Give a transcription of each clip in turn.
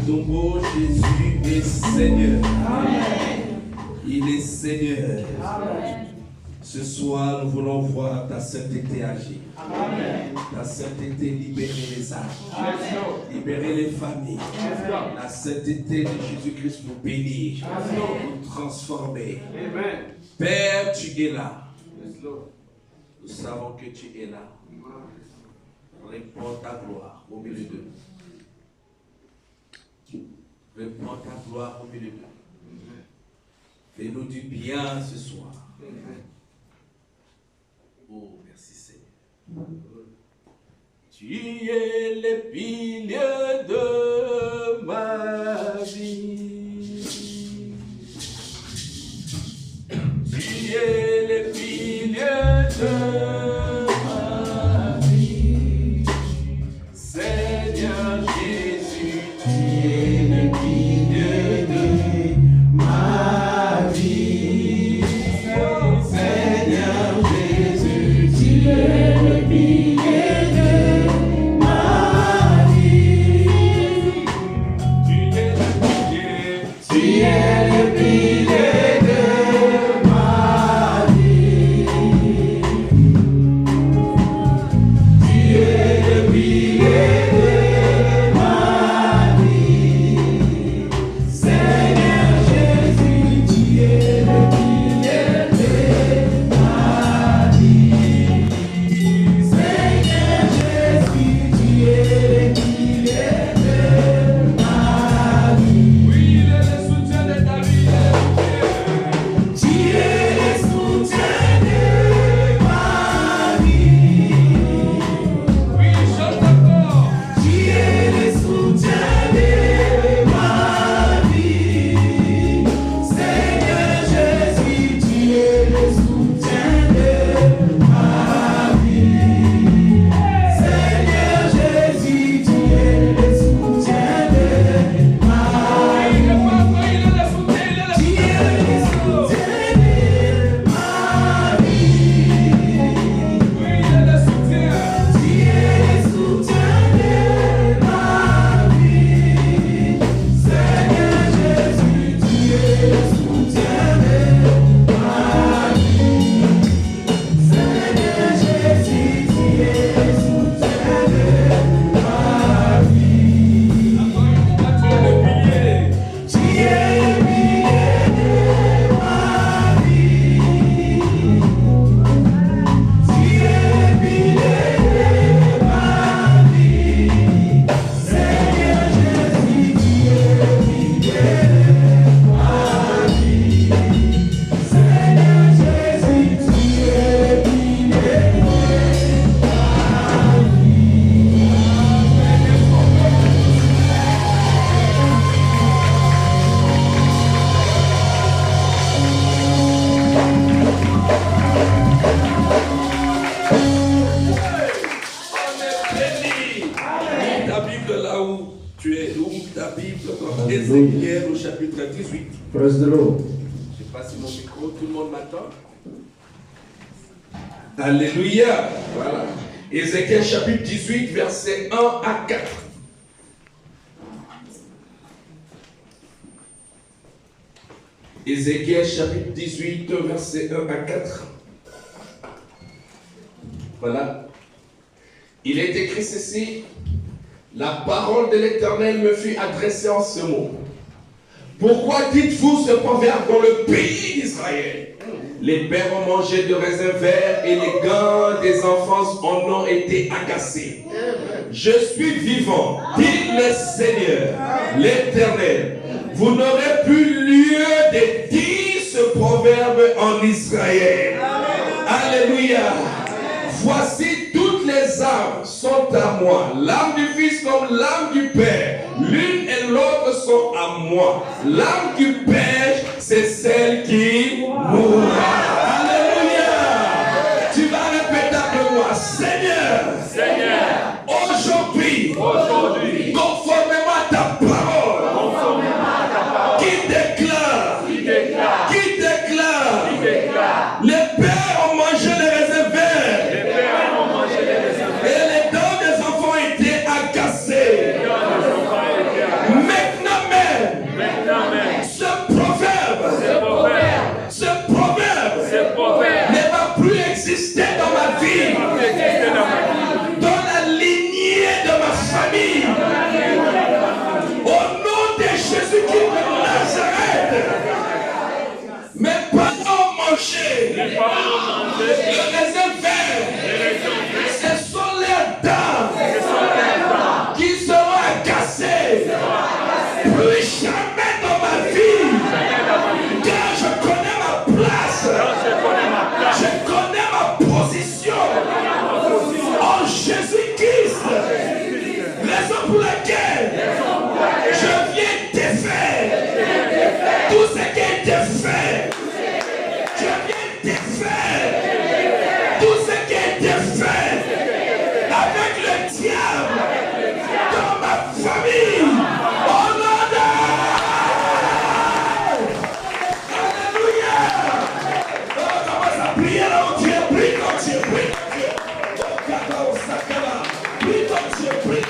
Ton beau Jésus est Seigneur. Amen. Il est Seigneur. Amen. Ce soir, nous voulons voir ta sainteté agir. Amen. Ta sainteté libérer les âmes, libérer les familles. Amen. La sainteté de Jésus-Christ nous bénir, nous transformer. Amen. Père, tu es là. Nous savons que tu es là. Réponds ta gloire au milieu de nous. Réponds ta gloire au milieu de nous. Fais-nous du bien ce soir. Oh, merci Seigneur. Tu es le pilier de ma vie. Tu es le pilier de ma vie. Seigneur Jésus, tu es le pilier de ma vie. Seigneur Jésus, tu es le pilier de ma vie. Tu es le pilier, tu es le pilier de ma vie. Tu es le pilier de ma vie. Seigneur Jésus, tu es le pilier de ma vie. Seigneur Jésus, tu es le pilier de ma vie. Oui, il est le soutien de ta vie. Tu es le soutien de ma vie. Oui, chante encore. Tu es le soutien de ma vie. Seigneur Jésus, tu es le soutien de ma vie. Seigneur Jésus, tu es le soutien de ma vie. Tu es le soutien de ma vie. Oui, il est le soutien. Tu es le soutien de ma vie. Seigneur Jésus, tu es le soutien de ma vie. Seigneur Jésus, tu es le soutien de ma vie. Tu es le pilier de ma vie. Tu es le pilier de ma vie. Seigneur Jésus, tu es le pilier de ma vie. Seigneur Jésus, tu es le pilier de ta Bible là où tu es, ouvre ta Bible dans Ézéchiel au chapitre 18. Praise the Lord. Je passe mon micro, tout le monde m'attend. Alléluia. Voilà. Ézéchiel chapitre 18, versets 1 à 4. Ézéchiel chapitre 18, versets 1 à 4. Voilà. Il est écrit ceci. La parole de l'Éternel me fut adressée en ce mot. Pourquoi dites-vous ce proverbe dans le pays d'Israël? Les pères ont mangé de raisins verts et les gants des enfants en ont été agacés. Je suis vivant, dit le Seigneur, l'Éternel. Vous n'aurez plus lieu de dire ce proverbe en Israël. Alléluia. Voici toutes les âmes sont à moi. L'âme du Fils comme l'âme du Père. L'une et l'autre sont à moi. L'âme du Père, c'est celle qui mourra. Alléluia. Tu vas répéter après moi. Seigneur, aujourd'hui, conformément à ta parole, qui déclare, les pères ont mangé les raisins verts. Et les dents des enfants étaient agacées. Maintenant, plus jamais dans ma vie, car je connais ma place, je connais ma position en Jésus-Christ. Raison pour laquelle je viens défaire tout ce qui a été fait. Je viens défaire tout ce qui a été fait avec le diable dans ma famille. Oh non! Alléluia! Oh, commence à prier là où tu es. Prie ton Dieu, prie ton Dieu. Oh, Kaka, Osakaba. Prie ton Dieu, prie.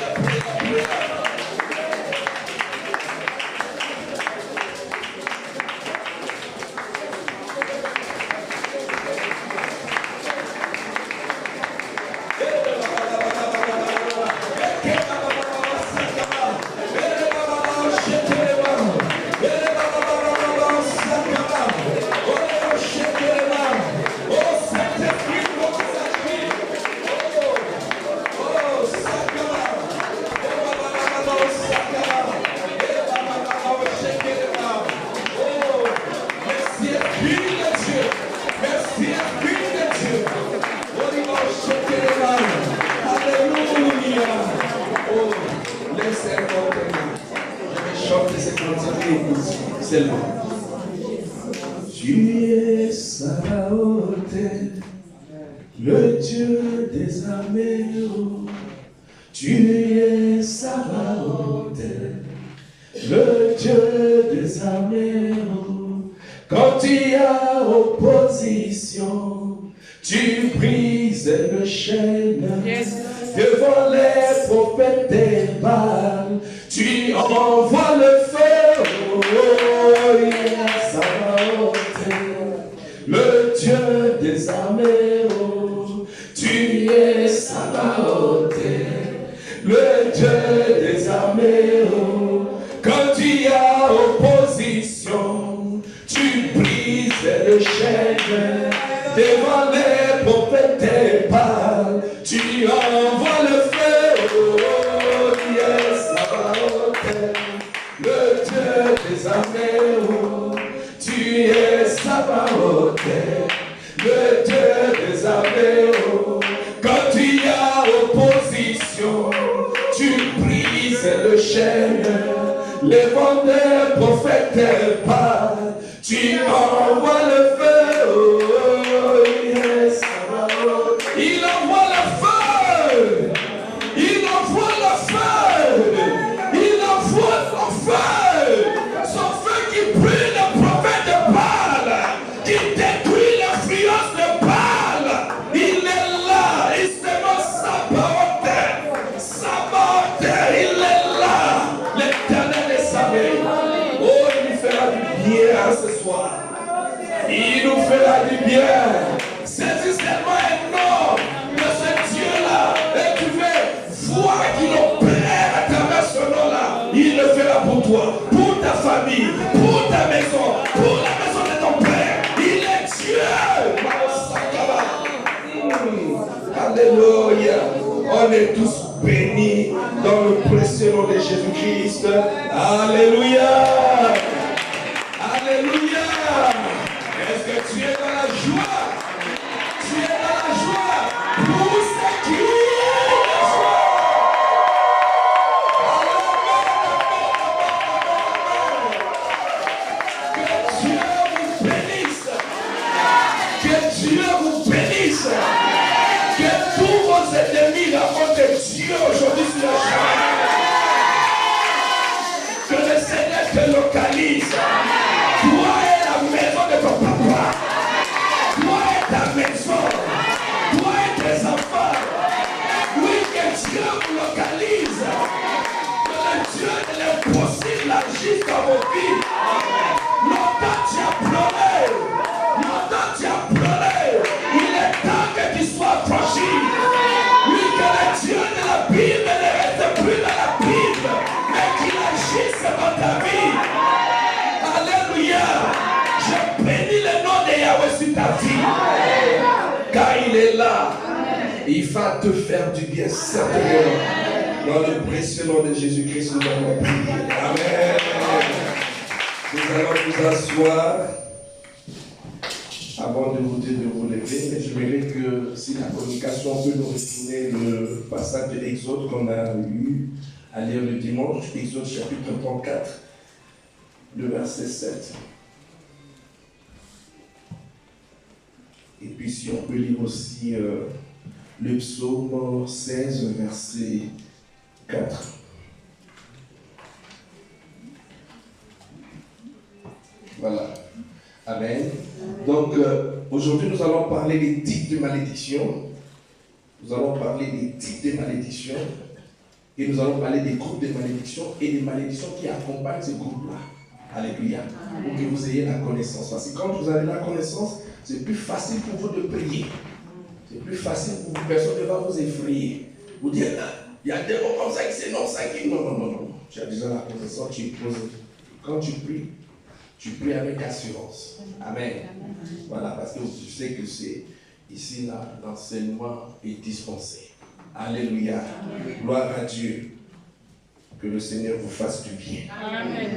Tu es Sabaoth, le Dieu des armées. Tu es Sabaoth, le Dieu des armées. Quand il y a opposition, tu brises le chêne. Devant les prophètes des Baals, tu envoies le feu. Oh, yes, Sabaoth, le Dieu des armées. Oh, tu es Sabaoth, le Dieu des armées. Oh, quand il y a opposition, tu brises le chêne. Devant les prophètes des Baals, tu envoies le feu. Oh, yes, Sabaoth, le Dieu des armées. Oh, tu es Sabaoth, le Dieu des armées. Oh, quand il y a opposition, tu brises le chêne. Les vendeurs prophètes des Baals, tu envoies le feu. Oh, yes, Sabaoth. Il envoie le feu. Il envoie le feu. Il envoie son feu. Son feu qui brûle le prophète de Baal, qui détruit l'influence de Baal. Il est là. Il s'appelle Sabaoth. Sabaoth, il est là. L'Éternel est savé. Oh, il nous fera du bien ce soir. Il nous fera du bien. C'est tellement énorme de ce Dieu-là. Et tu veux voir qu'il opère à travers ce nom-là. Il le fera pour toi, pour ta famille, pour ta maison, pour la maison de ton père. Il est Dieu. Alléluia. On est tous bénis dans le précieux nom de Jésus-Christ. Alléluia. Alléluia. Est-ce que tu es dans la joie? Tu es dans la joie pour ce qui Que Dieu vous bénisse. Que Dieu vous bénisse. Que tous vos ennemis rencontrent Dieu aujourd'hui sur la joie. Que le Seigneur te localise. Toi et la maison de ton papa. Toi et ta maison. Toi et tes enfants. Oui, que Dieu vous localise. Que le Dieu de l'impossible agisse dans vos vies. Longtemps tu as pleuré. Longtemps tu as pleuré. Il est temps que tu sois franchi. Oui, que le Dieu de la Bible ne reste plus dans la Bible, mais qu'il agisse dans ta vie. Alléluia. Je bénis le nom de Yahweh sur ta vie. Car il est là. Il va te faire du bien certainement. Dans le précieux nom de Jésus-Christ, nous allons prier. Amen. Nous allons nous asseoir avant de vous lever, mais j'aimerais que si la communication peut nous retourner le passage de l'Exode qu'on a eu à lire le dimanche, Exode chapitre 34, le verset 7. Et puis si on peut lire aussi le psaume 16, verset 4. Voilà. Amen. Donc, aujourd'hui, nous allons parler des types de malédiction. Nous allons parler des types de malédiction. Et nous allons parler des groupes de malédiction et des malédictions qui accompagnent ces groupes-là. Alléluia. Pour que vous ayez la connaissance. Parce que quand vous avez la connaissance, c'est plus facile pour vous de prier. C'est plus facile pour vous. Personne ne va vous effrayer. Vous dire, il y a des mots comme ça qui c'est non, ça qui non, non, non, non. Tu as déjà la connaissance, tu poses. Quand tu pries avec assurance. Amen. Voilà, parce que tu sais que c'est ici, là, l'enseignement est dispensé. Alléluia. Amen. Gloire à Dieu. Que le Seigneur vous fasse du bien. Amen.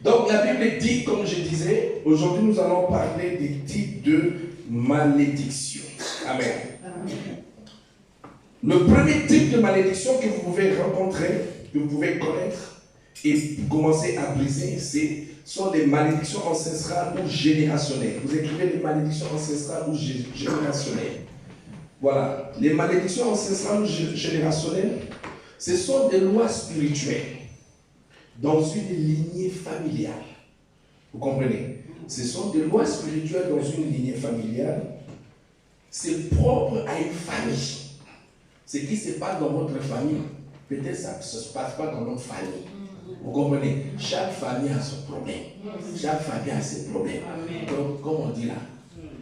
Donc, la Bible dit, comme je disais, aujourd'hui, nous allons parler des types de malédiction. Amen. Amen. Le premier type de malédiction que vous pouvez rencontrer, que vous pouvez connaître et commencer à briser, sont des malédictions ancestrales ou générationnelles. Vous écrivez des malédictions ancestrales ou générationnelles. Voilà. Les malédictions ancestrales ou générationnelles, ce sont des lois spirituelles dans une lignée familiale. Vous comprenez? Ce sont des lois spirituelles dans une lignée familiale. C'est propre à une famille. Ce qui se passe dans votre famille, peut-être ça ne se passe pas dans notre famille. Vous comprenez? Chaque famille a son problème. Chaque famille a ses problèmes. Donc, comme on dit là,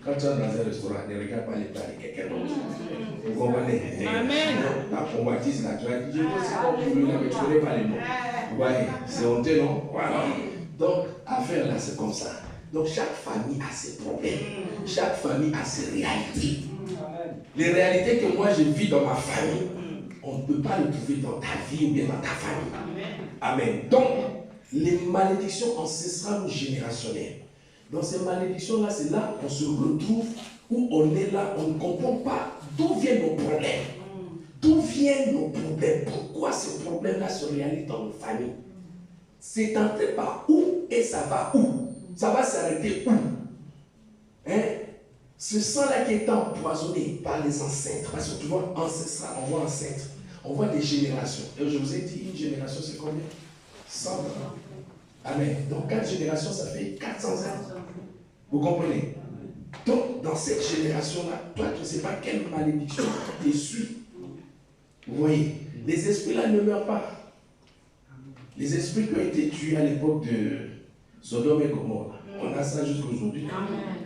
quand tu es dans un restaurant, ne regarde pas les plats de quelqu'un d'autre. Vous comprenez? Amen. La pomatise, là, tu as dit, je ne sais pas pour lui, là, mais tu ne connais pas les noms. Vous voyez? C'est honteux, non? Voilà. Donc, affaire là, c'est comme ça. Donc, chaque famille a ses problèmes. Chaque famille a ses réalités. Les réalités que moi je vis dans ma famille, on ne peut pas le trouver dans ta vie ou bien dans ta famille. Amen. Donc, les malédictions ancestrales ou générationnelles. Dans ces malédictions-là, c'est là qu'on se retrouve, où on est là, on ne comprend pas d'où viennent nos problèmes. D'où viennent nos problèmes? Pourquoi ces problèmes-là se réalisent dans nos familles? C'est entré par où et ça va où? Ça va s'arrêter où? Hein? Ce sang-là qui est empoisonné par les ancêtres, parce que tu vois, ancestral, on voit ancêtre, on voit des générations. Et je vous ai dit, une génération, c'est combien? 100 ans. Amen. Donc 4 générations, ça fait 400 ans. Vous comprenez? Donc, dans cette génération-là, toi, tu ne sais pas quelle malédiction te suit. Vous voyez? Les esprits-là ne meurent pas. Les esprits qui ont été tués à l'époque de Sodome et Gomorrhe, on a ça jusqu'aujourd'hui.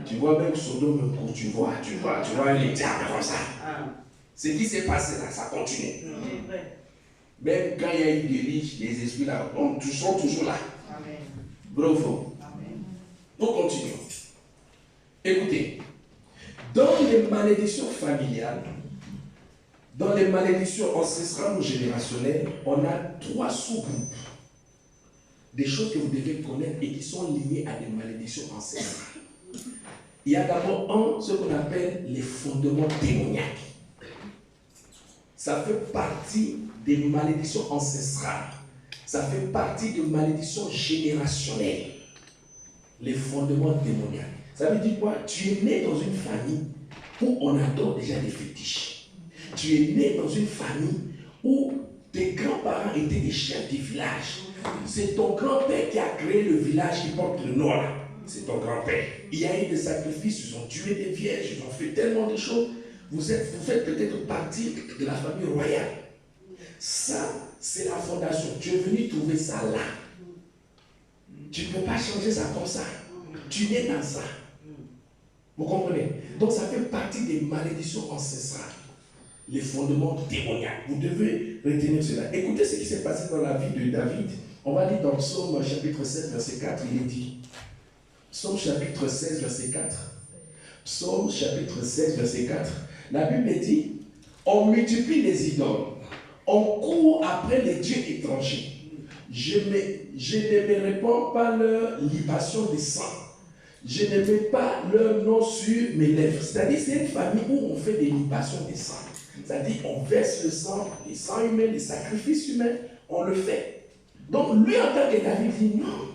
Tu vois même Sodome, tu vois un éternel comme ça. Ce qui s'est passé là, ça continue. Même quand il y a eu des riches, les esprits là, ils sont toujours là. Bravo. Nous continuons. Écoutez, dans les malédictions familiales, dans les malédictions ancestrales ou générationnelles, on a 3 sous-groupes. Des choses que vous devez connaître et qui sont liées à des malédictions ancestrales. Il y a d'abord ce qu'on appelle les fondements démoniaques. Ça fait partie des malédictions ancestrales. Ça fait partie des malédictions générationnelles. Les fondements démoniaques. Ça veut dire quoi? Tu es né dans une famille où on adore déjà des fétiches. Tu es né dans une famille où tes grands-parents étaient des chefs du village. C'est ton grand-père qui a créé le village qui porte le nom là. C'est ton grand-père. Il y a eu des sacrifices, ils ont tué des vierges, ils ont fait tellement de choses. Vous faites peut-être partie de la famille royale. Ça, c'est la fondation. Tu es venu trouver ça là. Tu ne peux pas changer ça comme ça. Tu nais dans ça. Vous comprenez? Donc ça fait partie des malédictions ancestrales. Les fondements démoniaques. Vous devez retenir cela. Écoutez ce qui s'est passé dans la vie de David. On va lire dans Psaume chapitre 7, verset 4, il est dit. Psaume chapitre 16, verset 4. Psaume chapitre 16, verset 4. La Bible dit, on multiplie les idoles. On court après les dieux étrangers. je n'aimerai pas leur libation des sang. Je ne mets pas leur nom sur mes lèvres. C'est-à-dire, c'est une famille où on fait des libations des sangs. C'est-à-dire, on verse le sang, les sangs humains, les sacrifices humains, on le fait. Donc, lui, en tant que David, dit non,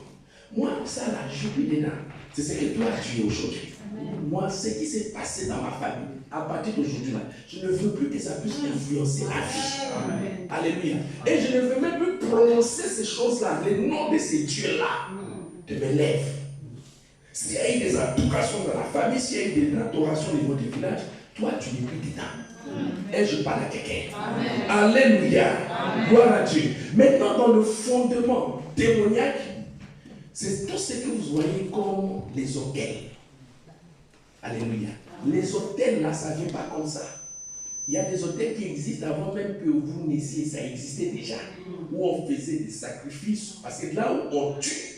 moi, ça là, je suis dedans. C'est ce que toi tu es aujourd'hui. Moi, ce qui s'est passé dans ma famille, à partir d'aujourd'hui, là, je ne veux plus que ça puisse influencer ma vie. Amen. Alléluia. Et je ne veux même plus prononcer ces choses-là, les noms de ces dieux-là, de mes lèvres. S'il y a eu des adorations dans la famille, s'il y a eu des adorations au niveau du village, toi, tu n'es plus dedans. Et je parle à quelqu'un. Alléluia. Amen. Gloire à Dieu. Maintenant, dans le fondement démoniaque, c'est tout ce que vous voyez comme les autels. Alléluia. Les autels, là, ça ne vient pas comme ça. Il y a des hôtels qui existent avant même que vous naissiez, ça existait déjà. Où on faisait des sacrifices. Parce que là où on tue,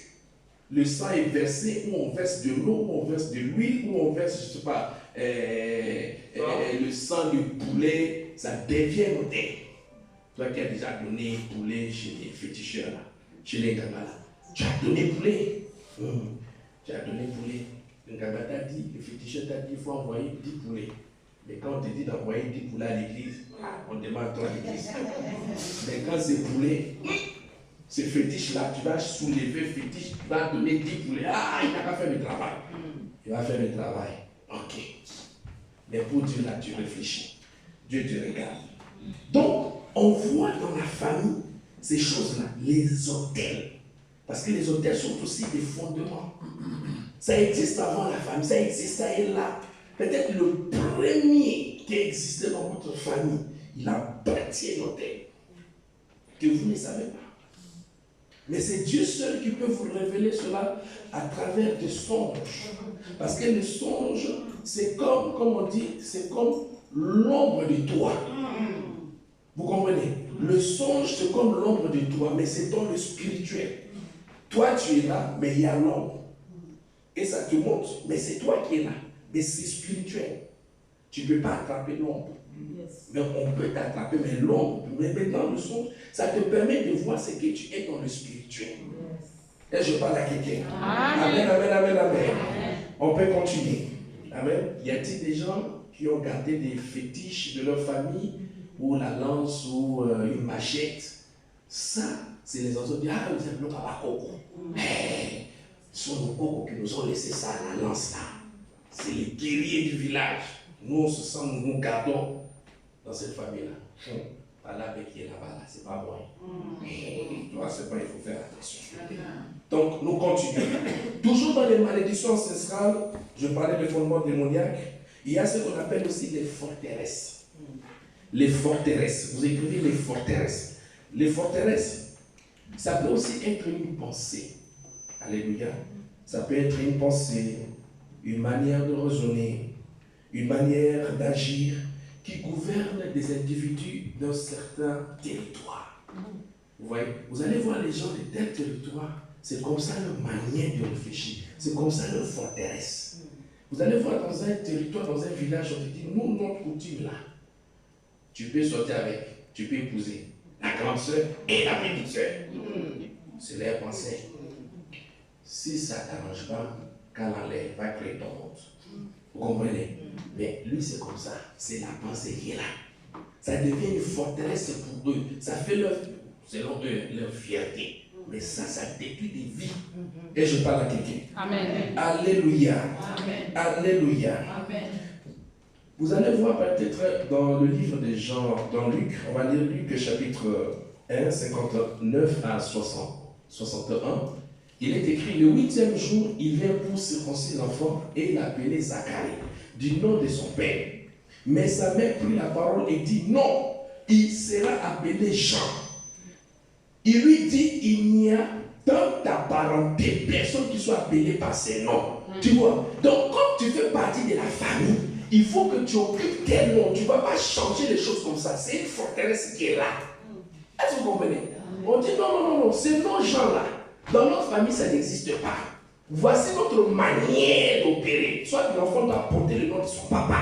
le sang est versé, où on verse de l'eau, où on verse de l'huile, où on verse, je ne sais pas, le sang du poulet, ça devient un hôtel. Toi qui as déjà donné poulet chez les féticheurs, là, chez les gamins, là, tu as donné poulet. Tu as donné poulet. Le gamin t'a dit, le féticheur t'a dit, il faut envoyer 10 poulets. Mais quand on te dit d'envoyer 10 poulets à l'église, on demande toi à l'église. Mais quand c'est poulet, ce fétiche-là, tu vas soulever fétiche, tu vas donner 10 poulets. Ah, il n'a pas fait le travail. Il va faire le travail. Ok. Mais pour Dieu, là, tu réfléchis. Dieu te regarde. Donc, on voit dans la famille ces choses-là, les autels. Parce que les autels sont aussi des fondements. Ça existe avant la famille, ça existe, ça est là. Peut-être le premier qui existait dans votre famille, il a bâti un autel que vous ne savez pas. Mais c'est Dieu seul qui peut vous révéler cela à travers des songes. Parce que le songe, c'est comme on dit, c'est comme l'ombre de toi. Vous comprenez? Le songe, c'est comme l'ombre de toi, mais c'est dans le spirituel. Toi, tu es là, mais il y a l'ombre. Et ça te montre, mais c'est toi qui es là. Mais c'est spirituel. Tu ne peux pas attraper l'ombre. Mais on peut t'attraper, mais l'ombre, mais maintenant le songe, ça te permet de voir ce que tu es dans le spirituel. Et je parle à quelqu'un. Amen, amen, amen, amen. On peut continuer. Amen. Y a-t-il des gens qui ont gardé des fétiches de leur famille, ou la lance, ou une machette? Ça, c'est les autres qui disent, ah, vous êtes le papa coco. Mais ce sont nos cocos qui nous ont laissé ça, la lance là. C'est les guerriers du village. Nous, on se sent, nous gardons dans cette famille-là. Pas là avec qui est là-bas, là, c'est pas bon. Toi, c'est pas, il faut faire attention. Donc, nous continuons. Toujours dans les malédictions ancestrales, je parlais de fondements démoniaques, il y a ce qu'on appelle aussi les forteresses. Les forteresses. Vous écrivez les forteresses. Les forteresses, ça peut aussi être une pensée. Alléluia. Ça peut être une pensée, une manière de raisonner, une manière d'agir qui gouverne des individus d'un certain territoire. Vous voyez, vous allez voir les gens de tel territoire, c'est comme ça leur manière de réfléchir, c'est comme ça leur forteresse. Vous allez voir dans un territoire, dans un village, on te dit, nous, notre coutume là, tu peux sortir avec, tu peux épouser la grande soeur et la petite soeur. C'est leur pensée. Si ça ne t'arrange pas, quand l'enlève, va créer ton monde. Vous comprenez? Mais lui, c'est comme ça. C'est la pensée qui est là. Ça devient une forteresse pour eux. Ça fait selon eux, leur fierté. Mais ça détruit des vies. Et je parle à quelqu'un. Amen. Alléluia. Amen. Alléluia. Amen. Vous allez voir peut-être dans le livre de Jean, dans Luc, on va lire Luc chapitre 1, 59 à 61. Il est écrit, le 8e jour, il vient pour circoncire l'enfant et l'appelait Zacharie, du nom de son père. Mais sa mère prit la parole et dit, non, il sera appelé Jean. Il lui dit, il n'y a dans ta parenté personne qui soit appelée par ses noms. Tu vois? Donc, comme tu fais partie de la famille, il faut que tu occupes tes noms. Tu ne vas pas changer les choses comme ça. C'est une forteresse qui est là. Est-ce que vous comprenez? On dit, non, ces noms Jean-là, dans notre famille, ça n'existe pas. Voici notre manière d'opérer. Soit l'enfant doit porter le nom de son papa.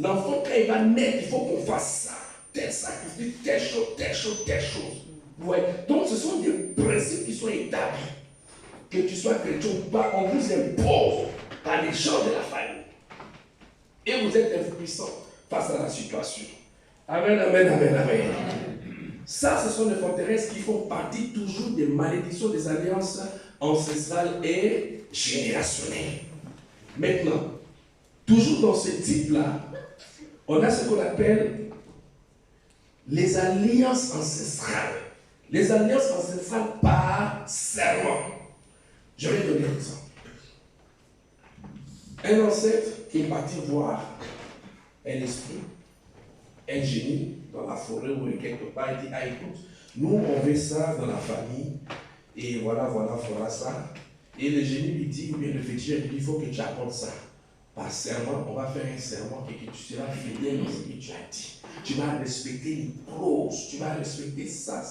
L'enfant, quand il va naître, il faut qu'on fasse ça. Tel sacrifice, telle chose, telle chose, telle chose. Vous voyez? Donc ce sont des principes qui sont établis. Que tu sois chrétien ou pas, on vous impose par les gens de la famille. Et vous êtes impuissant face à la situation. Amen, amen, amen, amen. Ça, ce sont des forteresses qui font partie toujours des malédictions des alliances ancestrales et générationnelles. Maintenant, toujours dans ce type-là, on a ce qu'on appelle les alliances ancestrales. Les alliances ancestrales par serment. Je vais donner un exemple. Un ancêtre qui est parti voir un esprit, un génie dans la forêt ou quelque part, il dit, ah écoute, nous on veut ça dans la famille, et voilà, fera ça. Et le génie lui dit, ou bien le féticheur lui dit, il faut que tu apportes ça. Par serment, on va faire un serment et que tu seras fidèle à ce que tu as dit. Tu vas respecter les clauses, tu vas respecter ça.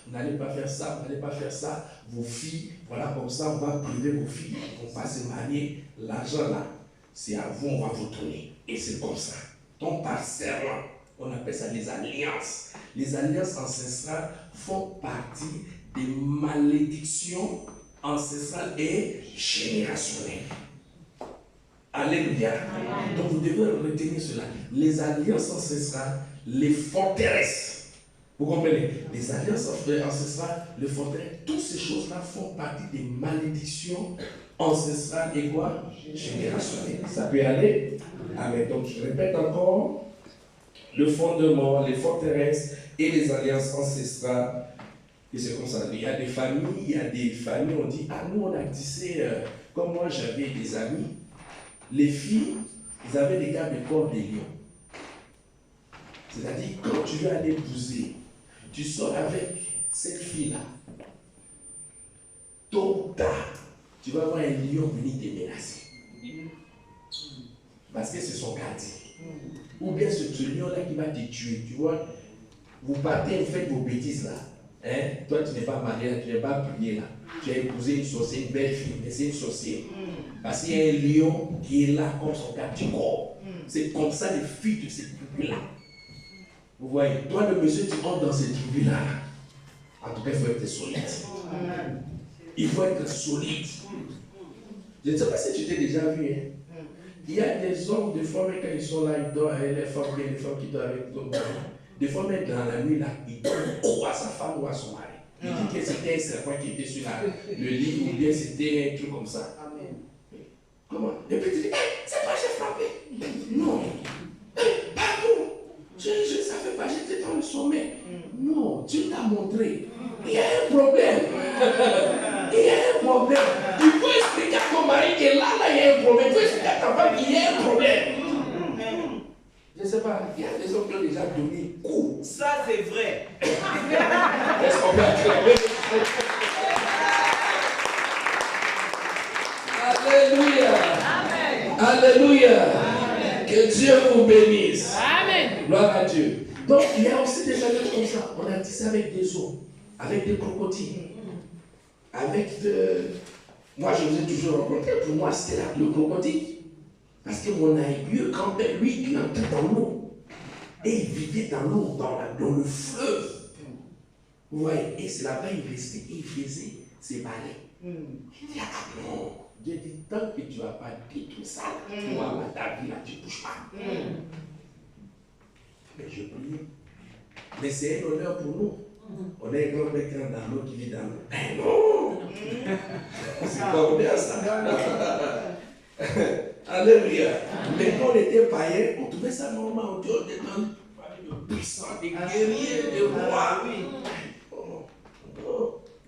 Vous n'allez pas faire ça, vous n'allez pas faire ça. Vos filles, voilà, comme ça, on va priver vos filles. On va se marier. L'argent là, c'est à vous, on va vous donner. Et c'est comme ça. Donc, par serment, on appelle ça les alliances. Les alliances ancestrales font partie des malédictions ancestrales et générationnelles. Alléluia. Amen. Donc vous devez retenir cela. Les alliances ancestrales, les forteresses. Vous comprenez? Les alliances ancestrales, les forteresses, toutes ces choses-là font partie des malédictions ancestrales et quoi? Générationnelles. Ça peut aller? Amen. Donc je répète encore, le fondement, les forteresses et les alliances ancestrales. Et c'est comme ça. Il y a des familles, on dit, ah nous on a tissé, comme moi j'avais des amis. Les filles, ils avaient des gardes de corps des lions. C'est-à-dire, quand tu veux aller épouser, tu sors avec cette fille-là. Tôt ou tard, tu vas voir un lion venir te menacer. Parce que c'est son gardien. Ou bien ce lion-là qui va te tuer. Tu vois, vous partez, vous faites vos bêtises là. Hein? Toi, tu n'es pas marié, tu n'es pas prié là. Tu as épousé une sorcière, une belle fille, mais c'est une sorcière. Parce qu'il y a un lion qui est là comme son garde du corps. C'est comme ça les filles de cette tribu-là. Vous voyez, toi le monsieur, tu entres dans cette tribu-là. En tout cas, il faut être solide. Il faut être solide. Je ne sais pas si tu t'es déjà vu. Hein? Il y a des hommes, des fois, mais quand ils sont là, ils dorment avec les femmes, bien les femmes qui dorment avec d'autres. Des fois, même dans la nuit, là, ils croient à sa femme ou à son mari. Il dit que c'était un serpent qui était sur le lit, ou bien c'était un truc comme ça. Amen. Comment? Et puis tu dis, c'est toi, j'ai frappé. Non. Pardon. Je ne savais pas, j'étais dans le sommet. Non, Dieu t'a montré. Il y a un problème. Il y a un problème. Il faut expliquer à ton mari que là, il y a un problème. Il faut expliquer à ta femme qu'il y a un problème. Je ne sais pas, il y a des hommes qui ont déjà donné coup. Ça, c'est vrai. Est-ce qu'on peut acclamer? Alléluia. Amen. Alléluia. Amen. Que Dieu vous bénisse. Amen. Gloire à Dieu. Donc, il y a aussi des alliances comme ça. On a tissé avec des os, avec des crocodiles, avec de... Moi, je vous ai toujours rencontré. Pour moi, c'était le crocodile. Parce que mon aïeux, grand-père, lui, il entrait dans l'eau. Et il vivait dans l'eau, dans le fleuve. Vous voyez, et c'est là-bas, il restait, et il faisait ses balais. Il dit, ah non, Dieu dit, tant que tu ne vas pas détruire ça, toi, ta vie, là, tu ne bouges pas. Mais je prie. Mais c'est un honneur pour nous. On a un grand-père qui est dans l'eau, qui vit dans l'eau. Eh non! C'est pas bien ça. Alléluia. Mais quand on était païens, on trouvait ça normal. On était dans une famille de puissants, des guerriers, des rois.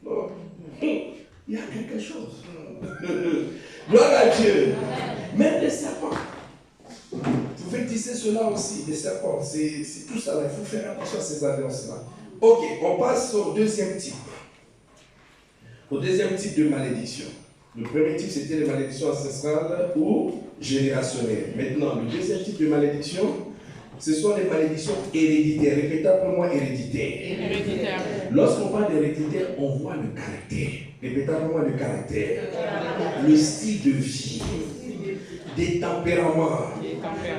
Non. Il y a quelque chose. Gloire à Dieu. Même les serpents. Vous pouvez tisser cela aussi, les serpents. C'est tout ça là. Il faut faire attention à ces alliances-là. Ok, on passe au deuxième type. Au deuxième type de malédiction. Le premier type, c'était les malédictions ancestrales ou générationnelles. Maintenant, le deuxième type de malédiction, ce sont les malédictions héréditaires. Répétez après moi, héréditaire. Lorsqu'on parle d'héréditaire, on voit le caractère. Répétez après moi, le caractère. Le style de vie. Des tempéraments.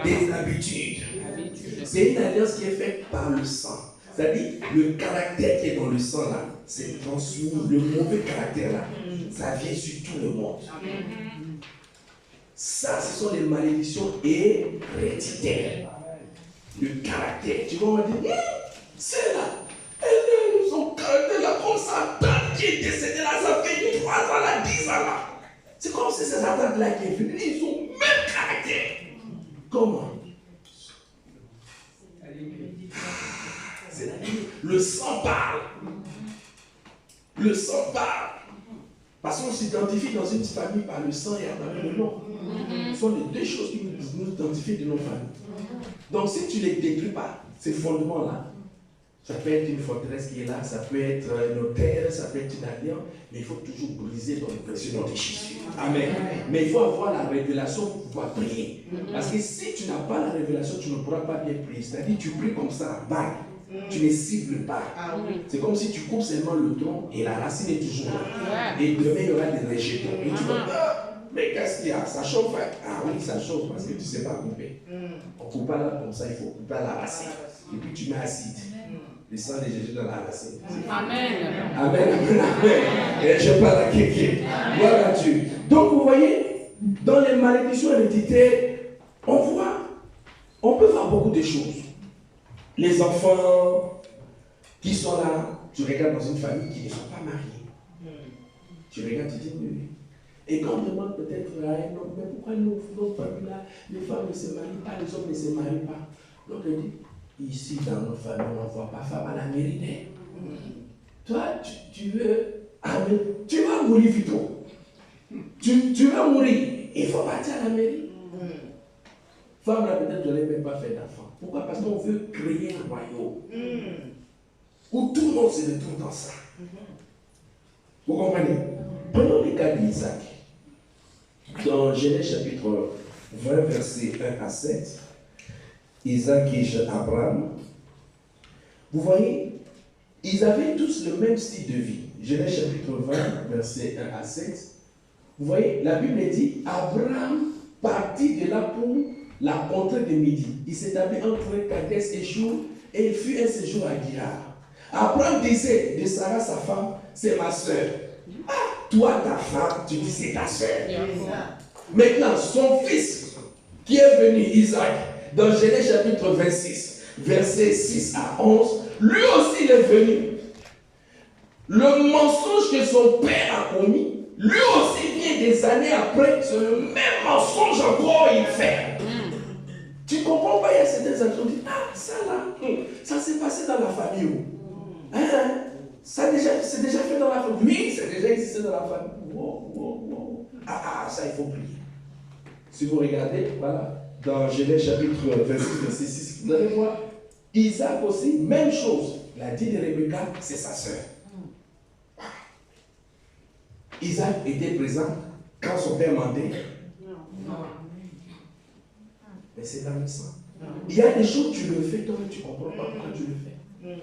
Des habitudes. C'est une alliance qui est faite par le sang. C'est-à-dire, le caractère qui est dans le sang là, c'est transmis. Le mauvais caractère là, ça vient sur tout le monde. Ça, ce sont les malédictions héréditaires. Le caractère. Tu vois, on va dire, c'est là. Son caractère là, comme ça, tant qui est décédé là, ça fait 3 ans là, 10 ans là. C'est comme si ces attaques là qui est venu, ils ont le même caractère. Comment? C'est la limite. Le sang parle. Le sang parle. Parce qu'on s'identifie dans une famille par le sang et à travers le nom. Ce sont les deux choses qui nous identifient de nos familles. Donc si tu ne les détruis pas, ces fondements-là, ça peut être une forteresse qui est là, ça peut être un hôtel, ça peut être une alliance, mais il faut toujours briser dans le précieux nom de Jésus. Amen. Mais il faut avoir la révélation pour pouvoir prier. Parce que si tu n'as pas la révélation, tu ne pourras pas bien prier. C'est-à-dire tu pries comme ça, vague. Tu ne cibles pas. C'est comme si tu coupes seulement le tronc et la racine est toujours là. Et demain, il y aura des rejetons. Et tu vas, mais qu'est-ce qu'il y a? Ça chauffe. Ah oui, ça chauffe parce que tu ne sais pas couper. On ne coupe pas là comme ça, il faut couper à la racine. Et puis tu mets acide. Le sang de Jésus dans la racine. Amen. Amen, amen, amen. Et je parle à quelqu'un. Gloire à Dieu. Donc vous voyez, dans les malédictions héréditaires, on peut voir beaucoup de choses. Les enfants qui sont là, tu regardes dans une famille qui ne sont pas mariés. Tu regardes, tu dis oui. Et quand on demande peut-être à un homme, mais pourquoi nos familles-là, les femmes ne se marient pas, les hommes ne se marient pas? Donc elle dit, ici dans nos familles, on ne voit pas femme à la mairie. Toi, tu veux, tu vas mourir vite. Tu vas mourir. Il faut partir à la mairie. Femme là, peut-être je n'ai même pas fait d'enfant. Pourquoi? Parce qu'on veut créer un royaume où tout le monde se retrouve dans ça. Vous comprenez? Prenons le cas d'Isaac. Dans Genèse chapitre 20, versets 1 à 7, Isaac et Abraham, vous voyez, ils avaient tous le même style de vie. Genèse chapitre 20, versets 1 à 7. Vous voyez, la Bible dit, Abraham partit de là pour la contrée de Midi. Il s'établit entre Kadès et Chour et il fut un séjour à Guérard. Abraham disait de Sarah, sa femme, c'est ma soeur. Ah, toi, ta femme, tu dis c'est ta soeur. Maintenant, son fils qui est venu, Isaac, dans Genèse chapitre 26, versets 6 à 11, lui aussi il est venu. Le mensonge que son père a commis, lui aussi vient des années après, c'est le même mensonge encore il fait. Tu comprends pas, il y a certaines actions qui disent, ah, ça là, ça s'est passé dans la famille. Hein? C'est déjà fait dans la famille. Oui, c'est déjà existé dans la famille. Wow. Ah, ça il faut prier. Si vous regardez, voilà, dans Genèse chapitre 26, verset 6, vous allez voir, Isaac aussi, même chose. Il a dit de Rebecca, c'est sa sœur. Isaac était présent quand son père mentait. Non. Mais c'est dans le sang. Il y a des choses, tu le fais, toi, tu ne comprends pas pourquoi tu le fais.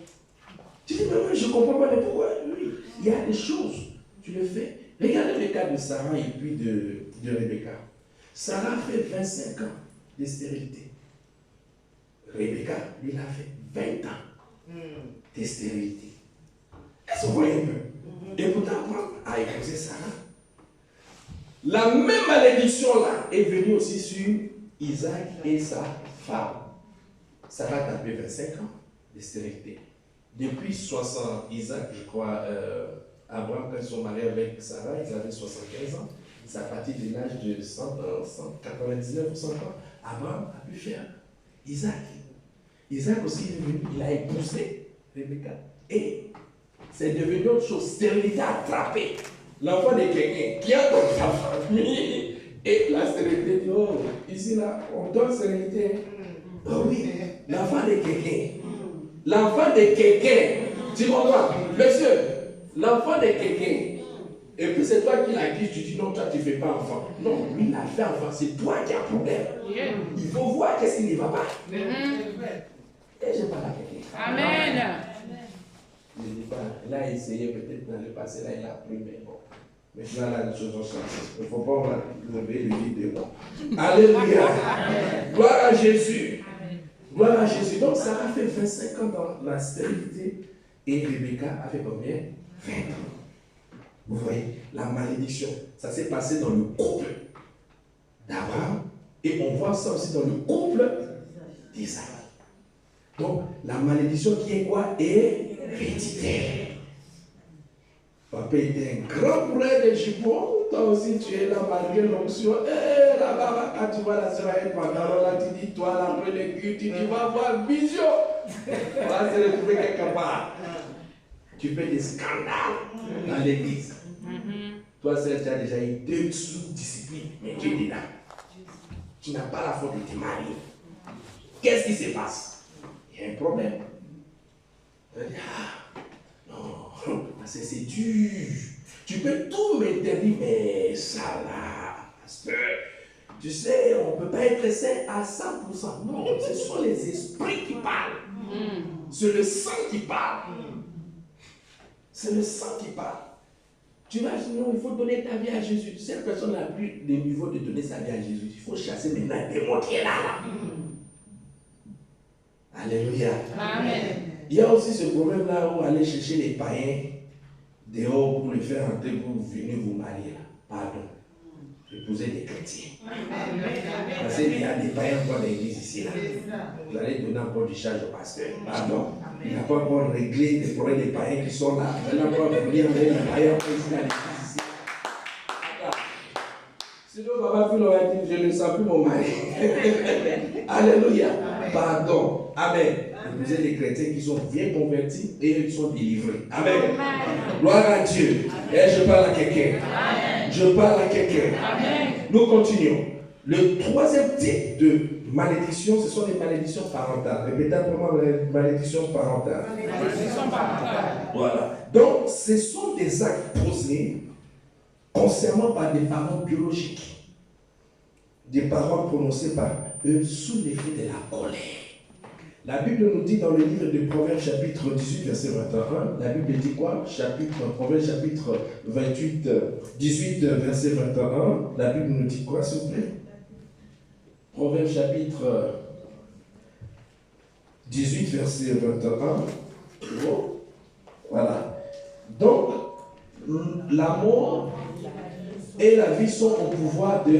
Tu dis, mais moi, je ne comprends pas, mais pourquoi? Oui, il y a des choses, tu le fais. Regardez le cas de Sarah et puis de Rebecca. Sarah fait 25 ans de stérilité. Rebecca, il a fait 20 ans de stérilité. Est-ce que vous voyez un peu? Et pourtant, Abraham a épousé Sarah. La même malédiction là est venue aussi sur Isaac et sa femme. Sarah a tapé 25 ans de stérilité. Depuis 60, Isaac, je crois, Abraham, quand ils sont mariés avec Sarah, ils avaient 75 ans. C'est à partir de l'âge de 199 ou 100 ans. Abraham a pu faire Isaac. Isaac aussi est venu, il a épousé Rebecca. Et c'est devenu autre chose, stérilité attrapée. L'enfant de quelqu'un qui a dans sa famille. Et la stérilité dit, oh, ici là, on donne stérilité. Oh oui, l'enfant de quelqu'un. L'enfant de quelqu'un. Tu comprends? Monsieur, l'enfant de quelqu'un. Et puis c'est toi qui l'accuses, tu dis non, toi tu ne fais pas enfant. Non, lui il a fait enfant, c'est toi qui as problème. Il faut voir qu'est-ce qui ne va pas. Et je parle à quelqu'un. Amen. Je ne dis pas, il a essayé peut-être dans le passé, là il a pris, mais bon. Maintenant là les choses ont changé. Il ne faut pas lever le vide de moi. Alléluia. Gloire à Jésus. Gloire à Jésus. Donc, Sarah fait 25 ans dans la stérilité et Rebecca a fait combien? 20 ans. Vous voyez, la malédiction, ça s'est passé dans le couple d'Abraham et on voit ça aussi dans le couple d'Isaac. Donc, la malédiction qui est quoi? Héréditaire. Papa était un grand frère de Jupon. Toi aussi, tu es là malgré l'onction. Eh, là-bas, quand tu vois la sœur avec pantalon, là, tu dis, toi, là, après le culte, tu dis, va voir vision. On va se retrouver quelque part. Tu fais des scandales dans l'église. Toi, seul, tu as déjà eu 2 sous-disciplines, mais tu es dedans. Tu n'as pas la faute de te marier. Qu'est-ce qui se passe? Il y a un problème. Tu vas dire, ah, non, c'est dur. Tu peux tout m'interdire, mais ça là, parce que, tu sais, on ne peut pas être saint à 100%. Non, ce sont les esprits qui parlent. C'est le sang qui parle. C'est le sang qui parle. Tu vas dire, non, il faut donner ta vie à Jésus. Cette personne n'a plus le niveau de donner sa vie à Jésus. Il faut chasser maintenant un démon qui est là. Alléluia. Amen. Il y a aussi ce problème-là où aller chercher les païens dehors pour les faire entrer pour venir vous marier. Pardon. Épouser des chrétiens. Parce qu'il y a des païens encore dans l'église ici. Là. Vous allez donner encore du charge au pasteur. Pardon. Il n'a pas encore réglé les problèmes des païens qui sont là. Il n'a pas encore venir avec les païens ici dans l'église ici. Sinon, papa Phil aurait dit, je ne sens plus mon mari. Alléluia. Pardon. Amen. Vous êtes des chrétiens qui sont bien convertis et qui sont délivrés. Amen. Gloire à Dieu. Et je parle à quelqu'un. Je parle à quelqu'un. Nous continuons. Le troisième type de malédiction, ce sont les malédictions parentales. Répétez pour moi, les malédictions parentales. Malédictions parentales. Voilà. Donc, ce sont des actes posés concernant par des parents biologiques. Des paroles prononcées par eux sous l'effet de la colère. La Bible nous dit dans le livre de Proverbes chapitre 18 verset 21, la Bible dit quoi? Proverbes chapitre 18 verset 21, la Bible nous dit quoi s'il vous plaît? Proverbes chapitre 18 verset 21, voilà. Donc, l'amour et la vie sont au pouvoir de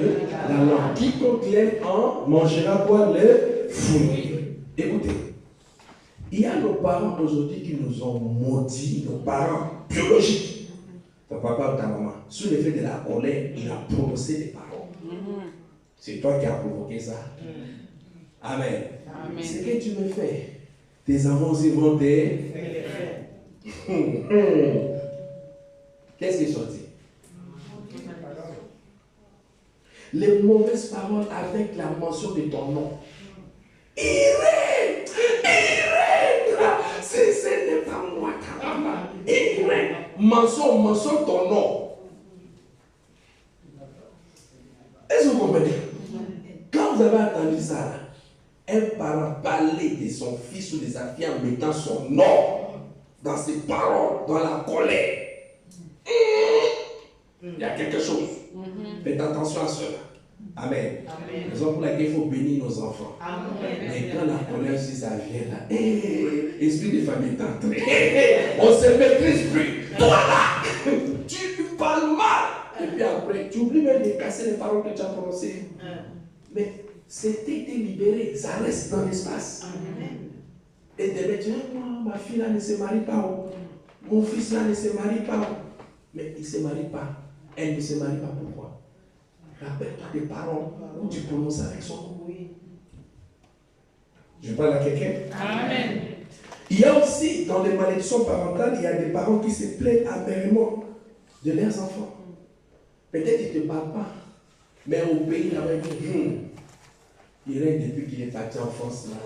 la langue. Quiconque l'aime en mangera quoi? Le fruit. Écoutez, il y a nos parents aujourd'hui qui nous ont maudits, nos parents biologiques, ton papa ou ta maman, sous l'effet de la colère, il a prononcé des paroles. C'est toi qui as provoqué ça. Amen. Ce que tu me fais, tes enfants aussi vont te... Qu'est-ce qui est sorti? Les mauvaises paroles avec la mention de ton nom. Irène, c'est n'est pas moi, Irène, mentionne ton nom. Est-ce que vous comprenez? Quand vous avez entendu ça, là, un parent parler de son fils ou de sa fille en mettant son nom dans ses paroles, dans la colère, il y a quelque chose. Faites attention à cela. Amen. Raison pour laquelle il faut bénir nos enfants. Amen. Mais quand la colère, si ça vient là, esprit de famille est entré. On se maîtrise plus. Toi là, tu parles mal. Et puis après, tu oublies même de casser les paroles que tu as prononcées. Mais c'était libéré, ça reste dans l'espace. Et demain, tu dis, moi, ma fille là ne se marie pas. Mon fils là ne se marie pas. Mais il ne se marie pas. Elle ne se marie pas. Pourquoi? Rappelle-toi des paroles où tu prononces avec son nom. Je parle à quelqu'un? Amen. Il y a aussi, dans les malédictions parentales, il y a des parents qui se plaignent amèrement de leurs enfants. Peut-être qu'ils ne te parlent pas, mais au pays, là, il règne depuis qu'il est parti en France. Là.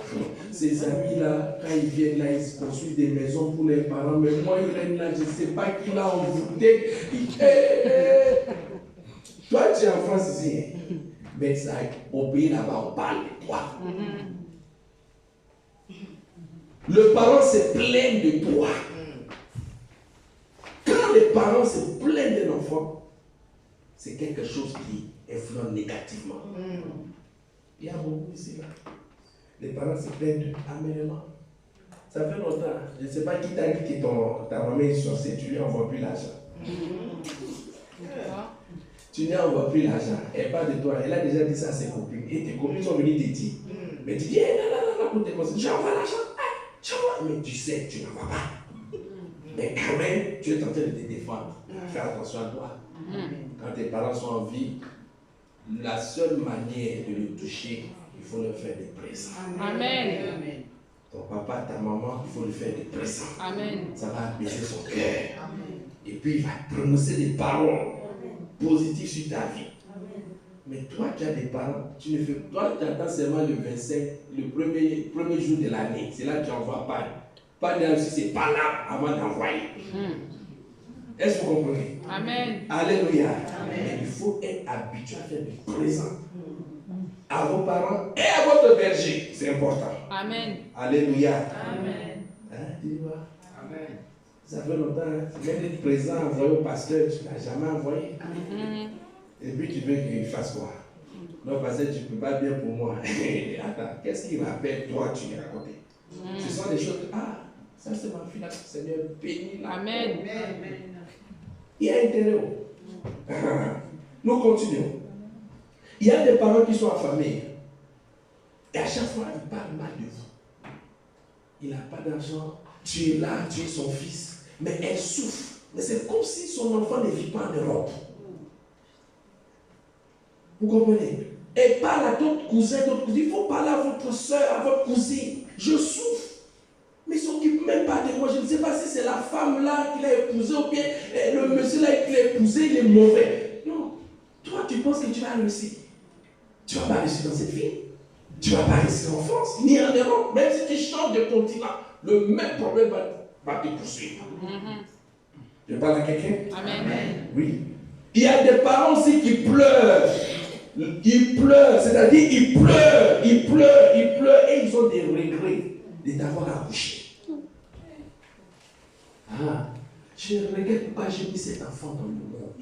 Ses amis, là, quand ils viennent là, ils se construisent des maisons pour les parents. Mais moi, il règne là, je ne sais pas qui l'a envoûté. Toi, tu es en France ici, mais ça, au pays là-bas, on parle de toi. Le parent se plaint de toi. Quand les parents se plaignent d'un enfant, c'est quelque chose qui influence négativement. Il y a beaucoup ici là. Les parents se plaignent, amène-moi. Ça fait longtemps. Je ne sais pas qui t'a dit que ta maman est sorcière, tu lui envoies plus l'argent. Tu lui envoies plus l'argent. Elle parle de toi. Elle a déjà dit ça à ses copines. Et tes copines sont venues te dire. Mais tu dis, non, pour tes conseils. J'envoie l'argent. Mais tu sais, tu n'envoies pas. Mais quand même, tu es en train de te défendre. Fais attention à toi. Quand tes parents sont en vie, la seule manière de les toucher, il faut leur faire des présents. Amen. Ton papa, ta maman, il faut lui faire des présents. Amen. Ça va apaiser son cœur. Et puis il va prononcer des paroles positives sur ta vie. Mais toi, tu as des parents, tu attends seulement le 25, le premier jour de l'année. C'est là que tu envoies pas. Pas là aussi, c'est pas là avant d'envoyer. Est-ce que vous comprenez? Amen. Alléluia. Mais il faut être habitué à faire des présents à vos parents et à votre berger. C'est important. Amen. Alléluia. Amen. Dis-moi. Amen. Ça fait longtemps, même des présents envoyés au pasteur, tu ne l'as jamais envoyé. Et puis tu veux qu'il fasse quoi? Non, pasteur, tu ne peux pas bien pour moi. Attends, qu'est-ce qu'il rappelle toi, tu lui as raconté? Ce sont des choses. Ah, ça c'est ma fille là, Seigneur, bénis-la. Amen. Il y a intérêt. Nous continuons. Il y a des parents qui sont affamés. Et à chaque fois, ils parlent mal de vous. Il n'a pas d'argent. Tu es là, tu es son fils. Mais elle souffre. Mais c'est comme si son enfant ne vit pas en Europe. Vous comprenez? Elle parle à d'autres cousins, d'autres cousines. Il faut parler à votre soeur, à votre cousine. Je souffre. Mais ils ne s'occupent même pas de moi. Je ne sais pas si c'est la femme là qui l'a épousé ou bien le monsieur là qui l'a épousé, il est mauvais. Non. Toi, tu penses que tu vas réussir. Tu ne vas pas réussir dans cette vie. Tu ne vas pas réussir en France, ni en Europe. Même si tu changes de continent, le même problème va te poursuivre. Je parle à quelqu'un? Amen. Oui. Il y a des parents aussi qui pleurent. Ils pleurent, c'est-à-dire ils pleurent et ils ont des regrets de t'avoir accouché. Ah, je regrette pourquoi j'ai mis cet enfant dans le monde.